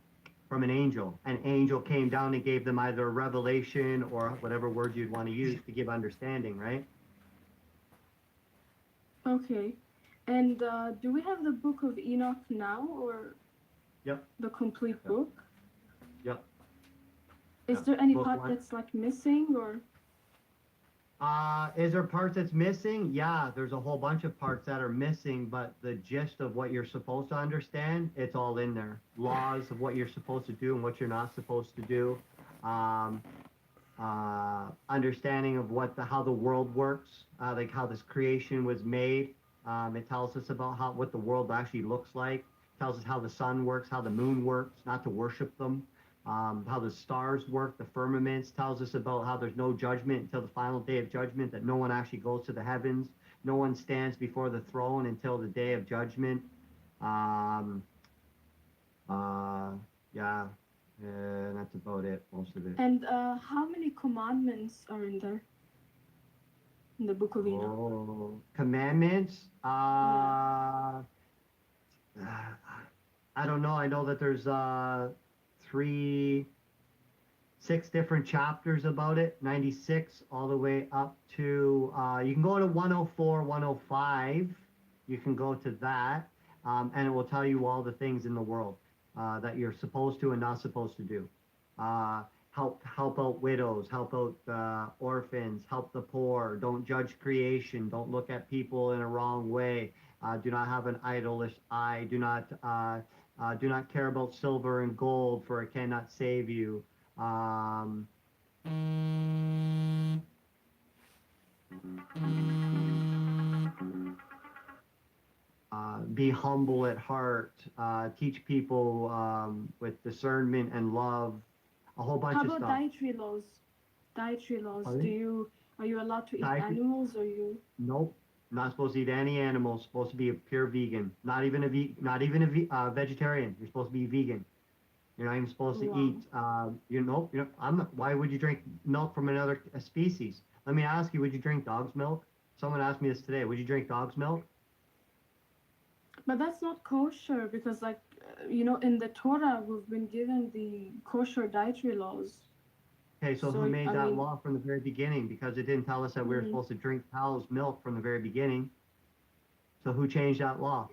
From an angel. An angel came down and gave them either a revelation or whatever word you'd want to use to give understanding, right? okay. And do we have the book of Enoch now, or Yep, the complete yep, book? yep, Is yeah. there any Most part one. that's like missing, or Is there parts that's missing? Yeah, there's a whole bunch of parts that are missing, but the gist of what you're supposed to understand, it's all in there. Laws of what you're supposed to do and what you're not supposed to do. Um, Understanding of how the world works, like how this creation was made. It tells us about what the world actually looks like. It tells us how the sun works, how the moon works, not to worship them. How the stars work, the firmaments tells us about how there's no judgment until the final day of judgment, that no one actually goes to the heavens. No one stands before the throne until the day of judgment. Um, uh, yeah, that's about it, most of it. and how many commandments are in there in the book of Enoch? Oh, commandments. Yeah. I don't know. I know that there's three, 6 different chapters about it. 96 all the way up to you can go to 104, 105. You can go to that, and it will tell you all the things in the world that you're supposed to and not supposed to do. Uh, help out widows, help out orphans, help the poor. Don't judge creation. Don't look at people in a wrong way. Do not have an idolish eye. Do not care about silver and gold, for it cannot save you. Um, be humble at heart. Teach people with discernment and love. A whole bunch How of about stuff. dietary laws? Dietary laws. Pardon? Are you allowed to eat Dietary? animals, or you? Nope. Not supposed to eat any animals. Supposed to be a pure vegan. Not even a vegetarian. You're supposed to be vegan. You're not even supposed to Wow. eat. I'm not. Why would you drink milk from another species? Let me ask you. Would you drink dog's milk? Someone asked me this today. Would you drink dog's milk? But that's not kosher because, like, you know, in the Torah, we've been given the kosher dietary laws. Okay, so who So, made I that mean, law from the very beginning? Because it didn't tell us that we were supposed to drink cow's milk from the very beginning. So who changed that law?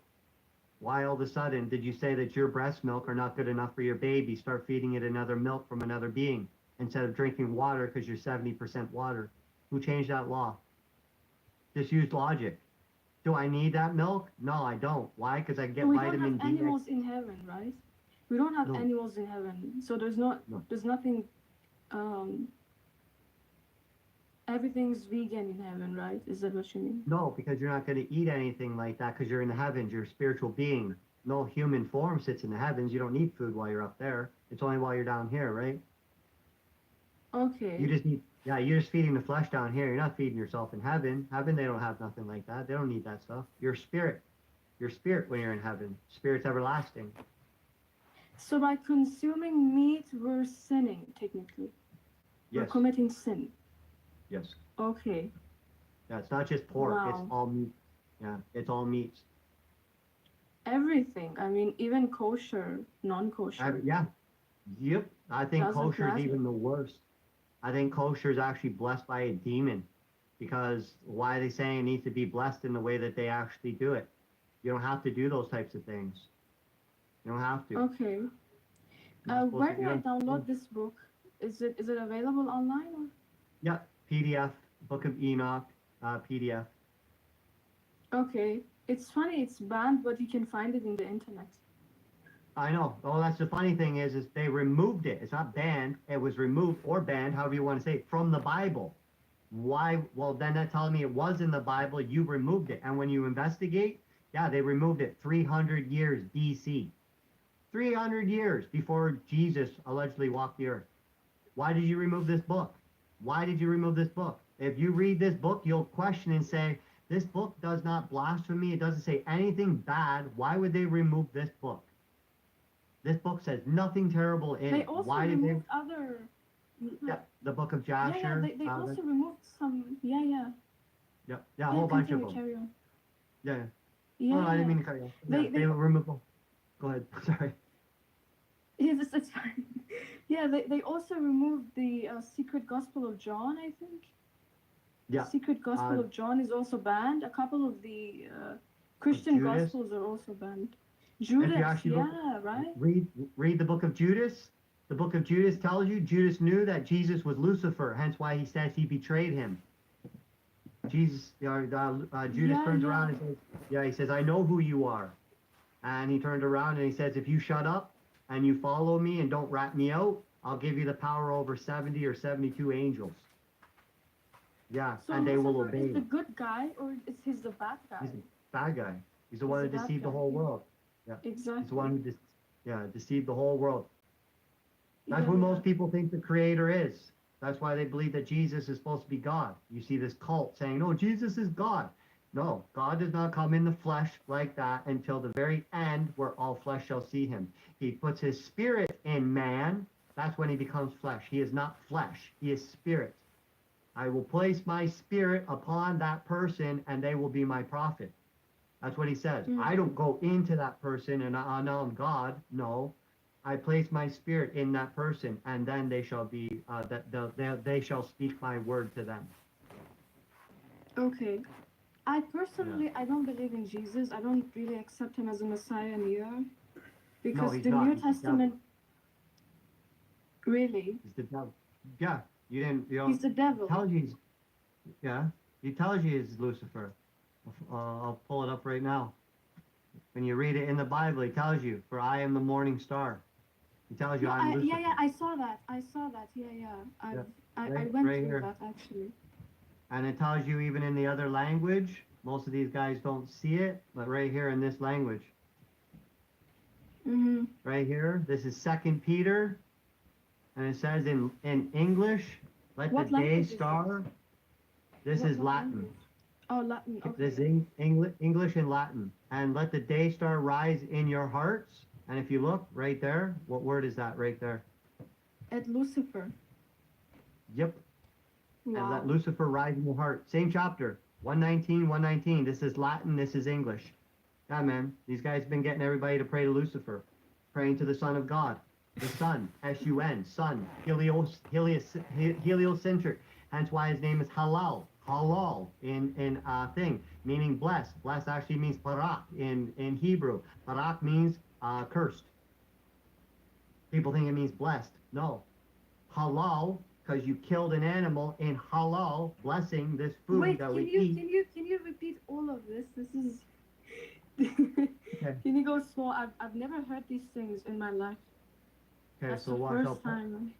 Why all of a sudden did you say that your breast milk are not good enough for your baby? Start feeding it another milk from another being instead of drinking water because you're 70% water. Who changed that law? Just use logic. Do I need that milk? No, I don't. Why? Because I get We vitamin don't have D. animals in heaven, right? We don't have No, animals in heaven, so no. there's nothing. Um, Everything's vegan in heaven, right? Is that what you mean? No, because you're not going to eat anything like that because you're in the heavens. You're a spiritual being. No human form sits in the heavens. You don't need food while you're up there. It's only while you're down here, right? Okay. You just need, yeah, you're just feeding the flesh down here. You're not feeding yourself in heaven. Heaven, they don't have nothing like that. They don't need that stuff. You're spirit. You're spirit when you're in heaven. Spirit's everlasting. So by consuming meat, we're sinning, technically. We're Yes. committing sin. Yes. Okay. Yeah, it's not just pork. Wow. It's all meat. Yeah, it's all meats. Everything. I mean, even kosher, non-kosher. Yeah. Yep. I think Doesn't kosher is matter. even the worst. I think kosher is actually blessed by a demon because why are they saying it needs to be blessed in the way that they actually do it? You don't have to do those types of things. You don't have to. Okay. Where do I download this book? Is it available online? Or? Yeah, PDF, Book of Enoch, PDF. Okay. It's funny, it's banned, but you can find it in the internet. I know. Oh, that's the funny thing is they removed it. It's not banned. It was removed or banned, however you want to say it, from the Bible. Why? Well, then that's telling me it was in the Bible. You removed it. And when you investigate, yeah, they removed it 300 years BC. 300 years before Jesus allegedly walked the earth. Why did you remove this book? Why did you remove this book? If you read this book, you'll question and say, this book does not blaspheme. It doesn't say anything bad. Why would they remove this book? This book says nothing terrible in They it. also Why did they? removed other. Yeah, the book of Jasher. Yeah, they also removed some. Yeah. Yeah, a whole bunch of them. Carry on. Yeah. Yeah. Oh, I didn't mean to cut you off. They removed them. Go ahead. Sorry. Yeah, it's fine. Yeah, they also removed the Secret Gospel of John, I think. Yeah. The Secret Gospel of John is also banned. A couple of the Christian Gospels are also banned. Judas, yeah, right? Read the book of Judas. The book of Judas tells you Judas knew that Jesus was Lucifer, hence why he says he betrayed him. Judas turns around and says, he says, I know who you are. And he turned around and he says, if you shut up and you follow me and don't rat me out, I'll give you the power over 70 or 72 angels. Yeah, so and they will Lucifer obey. Is the good guy or is he the bad guy? He's the bad guy. He's the one who deceived the whole world. Yeah. Exactly. He's the one who deceived the whole world. That's who most people think the creator is. That's why they believe that Jesus is supposed to be God. You see this cult saying, no, Jesus is God. No, God does not come in the flesh like that until the very end where all flesh shall see him. He puts his spirit in man. That's when he becomes flesh. He is not flesh. He is spirit. I will place my spirit upon that person and they will be my prophet. That's what he says. Mm-hmm. I don't go into that person and now I'm God. No, I place my spirit in that person, and then they shall be they shall speak my word to them. Okay, I personally I don't believe in Jesus. I don't really accept him as a Messiah neither, because the New Testament. Really? He's the devil. Yeah, you didn't. You know, he's the devil. He tells you. He tells you he's Lucifer. I'll pull it up right now. When you read it in the Bible, he tells you, "For I am the morning star." He tells you, "I'm Lucifer." Yeah, I saw that. I went through that actually. And it tells you even in the other language. Most of these guys don't see it, but right here in this language. Mm-hmm. Right here, this is 2 Peter, and it says in English, "Let the day star." This is Latin. Language? Oh, Latin. Okay. This is English and Latin. And let the day star rise in your hearts. And if you look right there, what word is that right there? At Lucifer. Yep. Wow. And let Lucifer rise in your heart. Same chapter. 119, 119. This is Latin. This is English. Yeah, man. These guys have been getting everybody to pray to Lucifer. Praying to the Son of God. The Sun. S-U-N. Sun. Heliocentric. Hence why his name is Halal. halal in thing, meaning blessed. Blessed actually means barak in Hebrew. Barak means cursed. People think it means blessed. No, halal because you killed an animal in halal, blessing this food Wait, that can we you eat. can you can you repeat all of this? This is Okay. can you go slow? I've never heard these things in my life. Okay. That's So the watch. first time.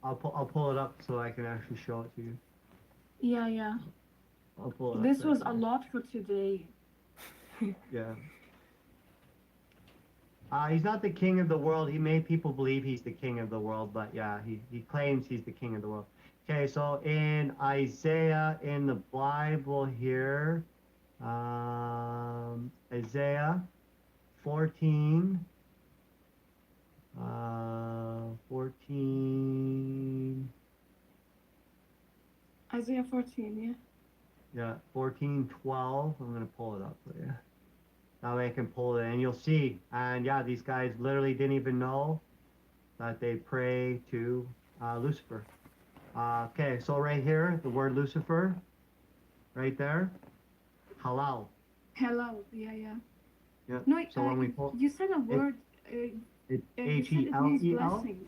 I'll pull it up so I can actually show it to you. Yeah, yeah. I'll pull it up This right was a now. lot for today. Yeah. He's not the king of the world. He made people believe he's the king of the world, but yeah, he claims he's the king of the world. Okay, so in Isaiah in the Bible here, Isaiah 14, 14, Isaiah 14, yeah. yeah, 14:12. I'm gonna pull it up for you. That way I can pull it, and you'll see. And yeah, these guys literally didn't even know that they pray to Lucifer. Okay, so right here, the word Lucifer, right there, halal. Hello, yeah, yeah. Yeah. No, So when we pull you said a it, word. it's You H said E it L means E L. blessing.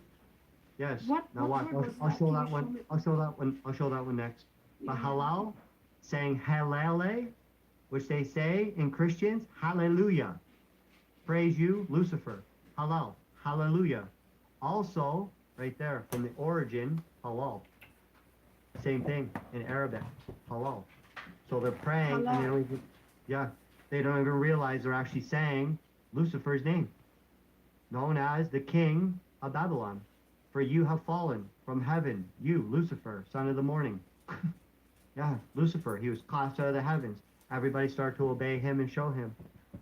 Yes. Now What watch. word was I'll that? show Can you that show one. me? I'll show that one. I'll show that one next. But Yeah, yeah. halal, saying halale, which they say in Christians, hallelujah. Praise you, Lucifer. Halal. Hallelujah. Also, right there, from the origin, halal. Same thing in Arabic, halal. So they're praying and they Halal. don't even, yeah, they don't even realize they're actually saying Lucifer's name, known as the king of Babylon. For you have fallen from heaven, you, Lucifer, son of the morning. Yeah, Lucifer, he was cast out of the heavens. Everybody started to obey him and show him.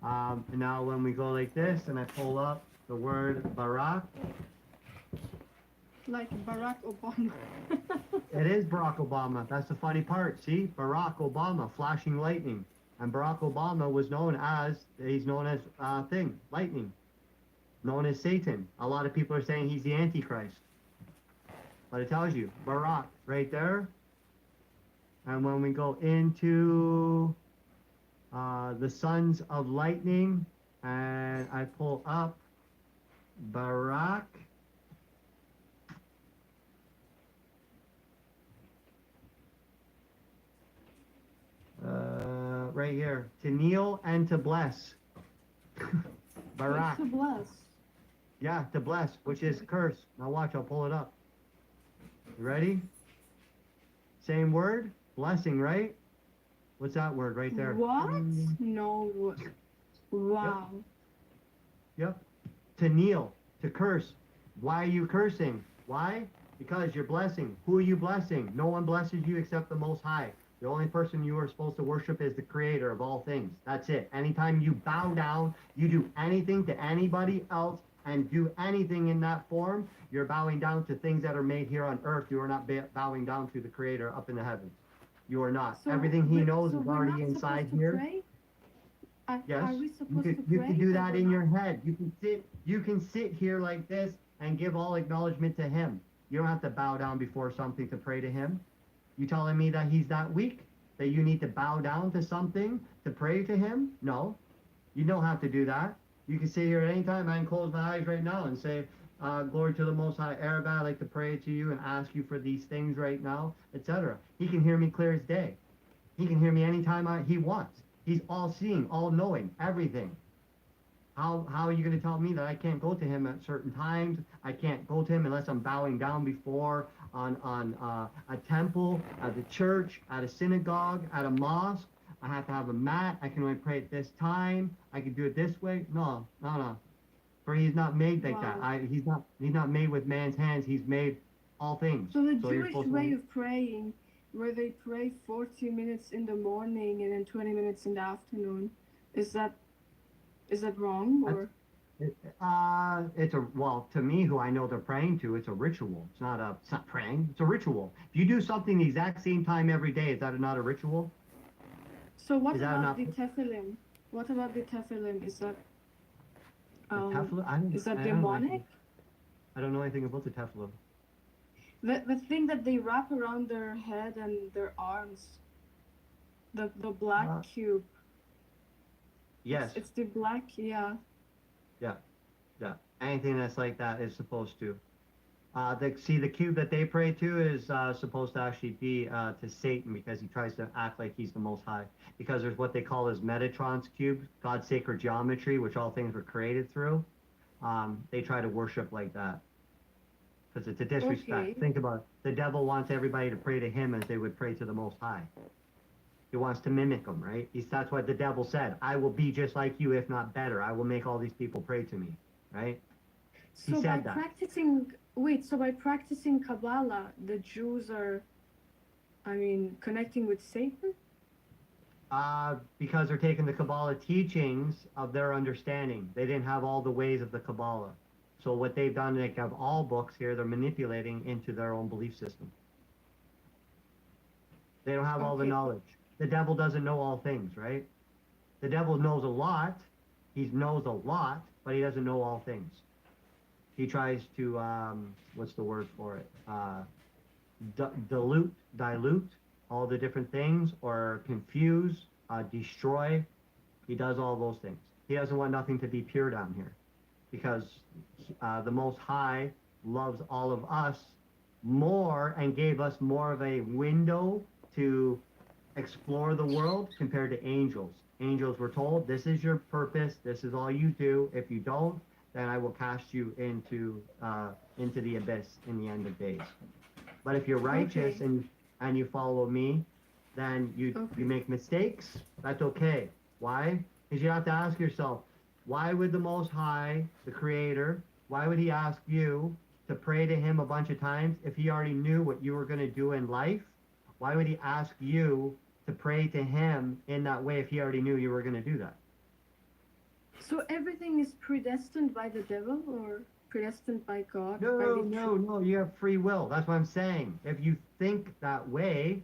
And now when we go like this and I pull up the word Barak, Like Barack Obama. it is Barack Obama. That's the funny part. See, Barack Obama, flashing lightning. And Barack Obama was known as, he's known as lightning, known as Satan. A lot of people are saying he's the Antichrist. But it tells you, Barack, right there. And when we go into the sons of lightning, and I pull up Barak, right here, to kneel and to bless. What's Barak, to bless? yeah, to bless, which is curse. Now watch, I'll pull it up. You ready? Same word, blessing, right? What's that word right there? What? No. Yep, Wow. yep. To kneel, to curse. Why are you cursing? Why? Because you're blessing. Who are you blessing? No one blesses you except the Most High. The only person you are supposed to worship is the Creator of all things. That's it. Anytime you bow down, you do anything to anybody else and do anything in that form, you're bowing down to things that are made here on earth. You are not bowing down to the Creator up in the heavens. You are not. Everything He knows So is we're already not inside supposed to here. pray? Yes, Are we you supposed could to you pray could do or that we're in not? your head. You can sit here like this and give all acknowledgement to him. You don't have to bow down before something to pray to him. You telling me that he's that weak? That you need to bow down to something to pray to him? No, you don't have to do that. You can sit here at any time. I can close my eyes right now and say, glory to the Most High, Arab, I'd like to pray to you and ask you for these things right now, etc. He can hear me clear as day. He can hear me anytime he wants. He's all seeing, all knowing, everything. How are you going to tell me that I can't go to him at certain times? I can't go to him unless I'm bowing down before on a temple, at the church, at a synagogue, at a mosque. I have to have a mat. I can only pray at this time. I can do it this way. No, no, no. For he's not made like that. Wow. He's not made with man's hands. He's made all things. So the So you're Jewish supposed way to. of praying, where they pray 40 minutes in the morning and then 20 minutes in the afternoon, is that wrong or? It's a well to me who I know they're praying to. It's a ritual. It's not praying. It's a ritual. If you do something the exact same time every day, is that not a ritual? So what Is that about not the tefillin? What about the tefillin? the tefillin? Is that I don't know demonic? anything. I don't know anything about the tefillin. The thing that they wrap around their head and their arms. The black Uh, cube. yes. It's the black, yeah. Yeah. Yeah. Anything that's like that is supposed to. The cube that they pray to is supposed to actually be to Satan because he tries to act like he's the Most High. Because there's what they call his Metatron's cube, God's sacred geometry, which all things were created through. They try to worship like that because it's a disrespect. Okay. Think about it. The devil wants everybody to pray to him as they would pray to the Most High. He wants to mimic him, right? That's what the devil said. I will be just like you, if not better. I will make all these people pray to me, right? He So by said that. so by practicing Kabbalah, the Jews are, I mean, connecting with Satan? Because they're taking the Kabbalah teachings of their understanding. They didn't have all the ways of the Kabbalah. So what they've done, they have all books here, they're manipulating into their own belief system. They don't have all the Okay. knowledge. The devil doesn't know all things, right? The devil knows a lot. He knows a lot, but he doesn't know all things. He tries to, what's the word for it? Dilute all the different things or confuse, destroy. He does all those things. He doesn't want nothing to be pure down here because the Most High loves all of us more and gave us more of a window to explore the world compared to angels. Angels were told, this is your purpose, this is all you do. If you don't, then I will cast you into the abyss in the end of days. But if you're righteous Okay. and you follow me, then you make mistakes. That's okay. Why? Because you have to ask yourself, why would the Most High, the Creator, why would He ask you to pray to Him a bunch of times if He already knew what you were going to do in life? Why would He ask you to pray to Him in that way if He already knew you were going to do that? So everything is predestined by the devil or predestined by God? No. You have free will. That's what I'm saying. If you think that way,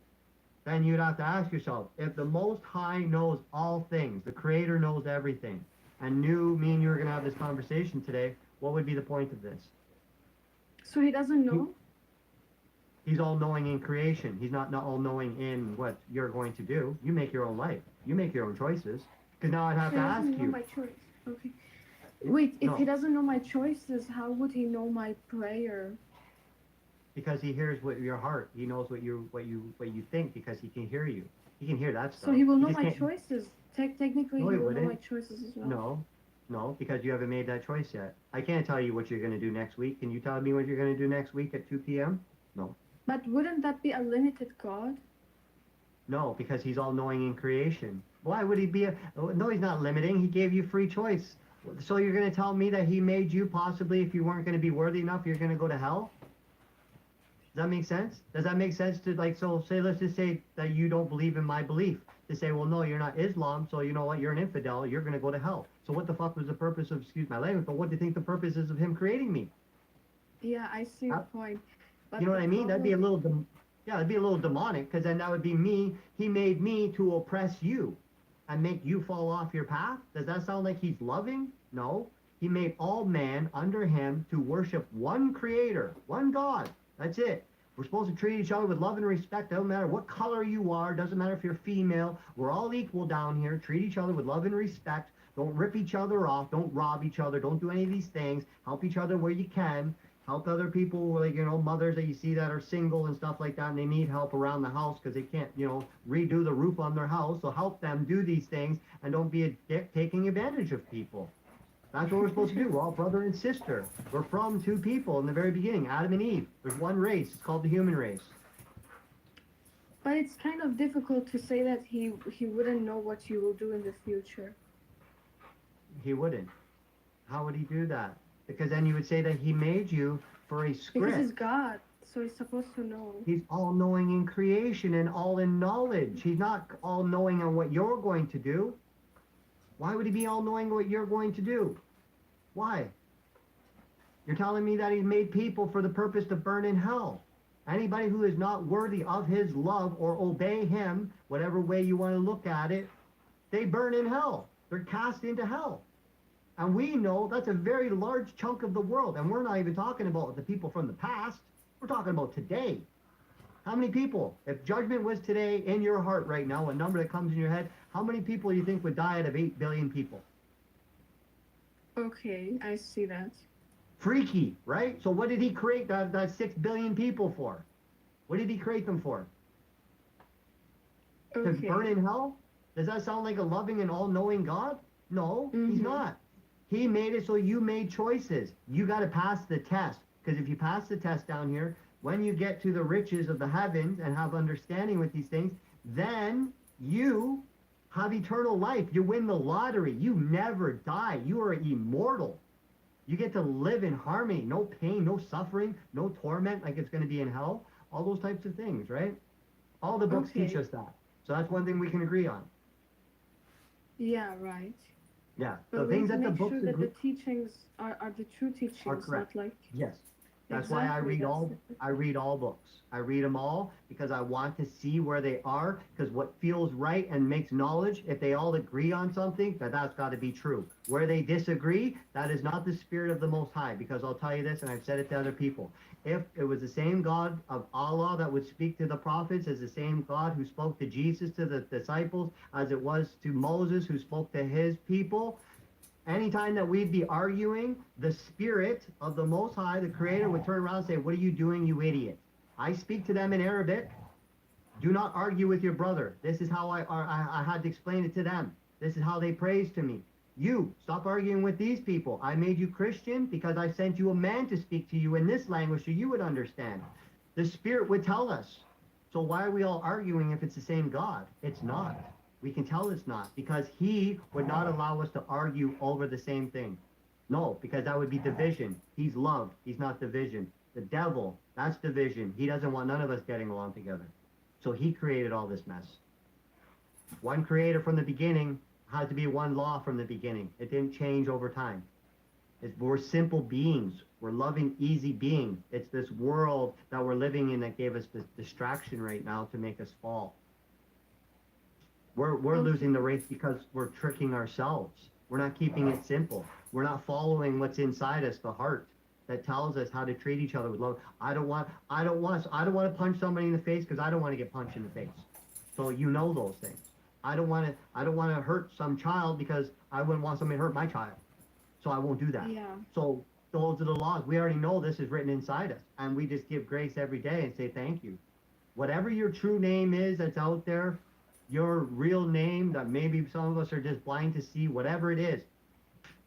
then you'd have to ask yourself, if the Most High knows all things, the Creator knows everything, and knew me and you were going to have this conversation today, what would be the point of this? So he doesn't know? He's all-knowing in creation. He's not all-knowing in what you're going to do. You make your own life. You make your own choices. Because now I'd have So to he ask doesn't know you. my choice. Okay. Wait, if No, he doesn't know my choices, how would he know my prayer? because he hears what your heart. He knows what you think because he can hear you. He can hear that stuff. So he will know just my can't- choices. Technically, No, he he will know my wouldn't. choices as well. No, because you haven't made that choice yet. I can't tell you what you're going to do next week. Can you tell me what you're going to do next week at 2 p.m.? No. But wouldn't that be a limited God? No, because he's all-knowing in creation. Why would he be no, he's not limiting. He gave you free choice. So you're going to tell me that he made you possibly, if you weren't going to be worthy enough, you're going to go to hell? Does that make sense? Does that make sense to, like, so say, let's just say that you don't believe in my belief. To say, well, no, you're not Islam, so you know what, you're an infidel, you're going to go to hell. So what the fuck was the purpose of, excuse my language, but what do you think the purpose is of him creating me? Yeah, I see your point. But You know what the I mean? That'd be a problem- little, yeah, it'd be a little demonic, because then that would be me. He made me to oppress you and make you fall off your path. Does that sound like he's loving? No. He made all man under him to worship one creator, one God. That's it. We're supposed to treat each other with love and respect. Doesn't matter what color you are. Doesn't matter if you're female. We're all equal down here. Treat each other with love and respect. Don't rip each other off. Don't rob each other. Don't do any of these things. Help each other where you can. Help other people, like, you know, mothers that you see that are single and stuff like that, and they need help around the house because they can't, you know, redo the roof on their house. So help them do these things and don't be a dick taking advantage of people. That's what we're supposed to do. We're all brother and sister. We're from two people in the very beginning, Adam and Eve. There's one race. It's called the human race. But it's kind of difficult to say that he wouldn't know what you will do in the future. He wouldn't. How would he do that? Because then you would say that he made you for a script. Because he's God, so he's supposed to know. He's all-knowing in creation and all in knowledge. He's not all-knowing on what you're going to do. Why would he be all-knowing what you're going to do? Why? You're telling me that he made people for the purpose to burn in hell. Anybody who is not worthy of his love or obey him, whatever way you want to look at it, they burn in hell. They're cast into hell. And we know that's a very large chunk of the world. And we're not even talking about the people from the past. We're talking about today. How many people, if judgment was today in your heart right now, a number that comes in your head, how many people do you think would die out of 8 billion people? Okay, I see that. Freaky, right? So what did he create that 6 billion people for? What did he create them for? To burn in hell? Does that sound like a loving and all-knowing God? No, he's not. He made it so you made choices. You got to pass the test. Because if you pass the test down here, when you get to the riches of the heavens and have understanding with these things, then you have eternal life. You win the lottery. You never die. You are immortal. You get to live in harmony. No pain, no suffering, no torment like it's going to be in hell. All those types of things, right? All the books teach us that. So that's one thing we can agree on. Yeah, right. Yeah. But the things that the make books sure that the teachings are the true teachings, are correct. not like Yes. That's why I read all books. I read them all because I want to see where they are, because what feels right and makes knowledge, if they all agree on something, that's got to be true. Where they disagree, that is not the spirit of the Most High, because I'll tell you this, and I've said it to other people. If it was the same God of Allah that would speak to the prophets as the same God who spoke to Jesus, to the disciples, as it was to Moses who spoke to his people, anytime that we'd be arguing, the spirit of the Most High, the Creator, would turn around and say, "What are you doing, you idiot?" I speak to them in Arabic. Do not argue with your brother. This is how I had to explain it to them. This is how they praise to me. You, stop arguing with these people. I made you Christian because I sent you a man to speak to you in this language so you would understand. The Spirit would tell us. So why are we all arguing if it's the same God? It's not. We can tell it's not, because he would not allow us to argue over the same thing. No, because that would be division. He's love. He's not division. The devil, that's division. He doesn't want none of us getting along together. So he created all this mess. One creator from the beginning had to be one law from the beginning. It didn't change over time. We're simple beings. We're loving, easy beings. It's this world that we're living in that gave us this distraction right now to make us fall. We're losing the race because we're tricking ourselves. We're not keeping it simple. We're not following what's inside us, the heart that tells us how to treat each other with love. I don't want to punch somebody in the face because I don't want to get punched in the face. So you know those things. I don't want to hurt some child because I wouldn't want somebody to hurt my child. So I won't do that. Yeah. So those are the laws. We already know this is written inside us, and we just give grace every day and say thank you. Whatever your true name is that's out there, your real name that maybe some of us are just blind to see, whatever it is,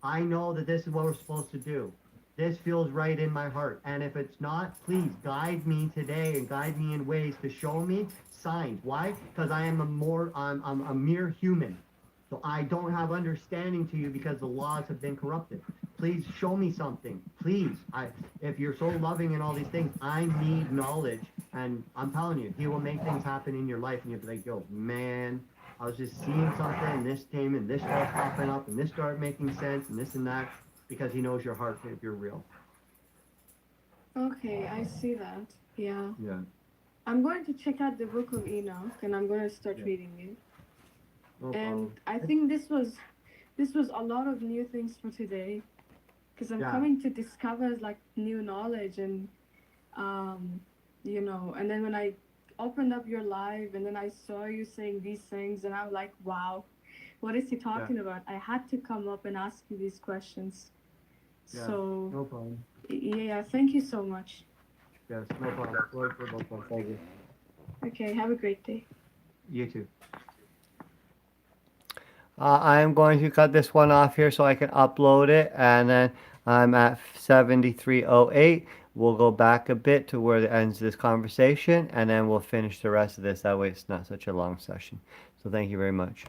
I know that this is what we're supposed to do. This feels right in my heart. And if it's not, please guide me today and guide me in ways to show me signs. Why? Because I am I'm a mere human. So I don't have understanding to you because the laws have been corrupted. Please show me something. Please. If you're so loving and all these things, I need knowledge. And I'm telling you, he will make things happen in your life. And you'll be like, yo, man, I was just seeing something and this came and this started popping up and this started making sense and this and that, because he knows your heart if you're real. Okay, I see that. Yeah. Yeah. I'm going to check out the book of Enoch and I'm going to start reading it. No And problem. I think this was a lot of new things for today, because I'm coming to discover like new knowledge and and then when I opened up your live and then I saw you saying these things and I'm like, wow, what is he talking about? I had to come up and ask you these questions. Yeah, So no problem. Yeah, thank you so much. Yes, no problem. Lord for both of us. Thank you. Okay, have a great day. You too. I'm going to cut this one off here so I can upload it, and then I'm at 73:08. We'll go back a bit to where it ends this conversation, and then we'll finish the rest of this. That way it's not such a long session. So thank you very much.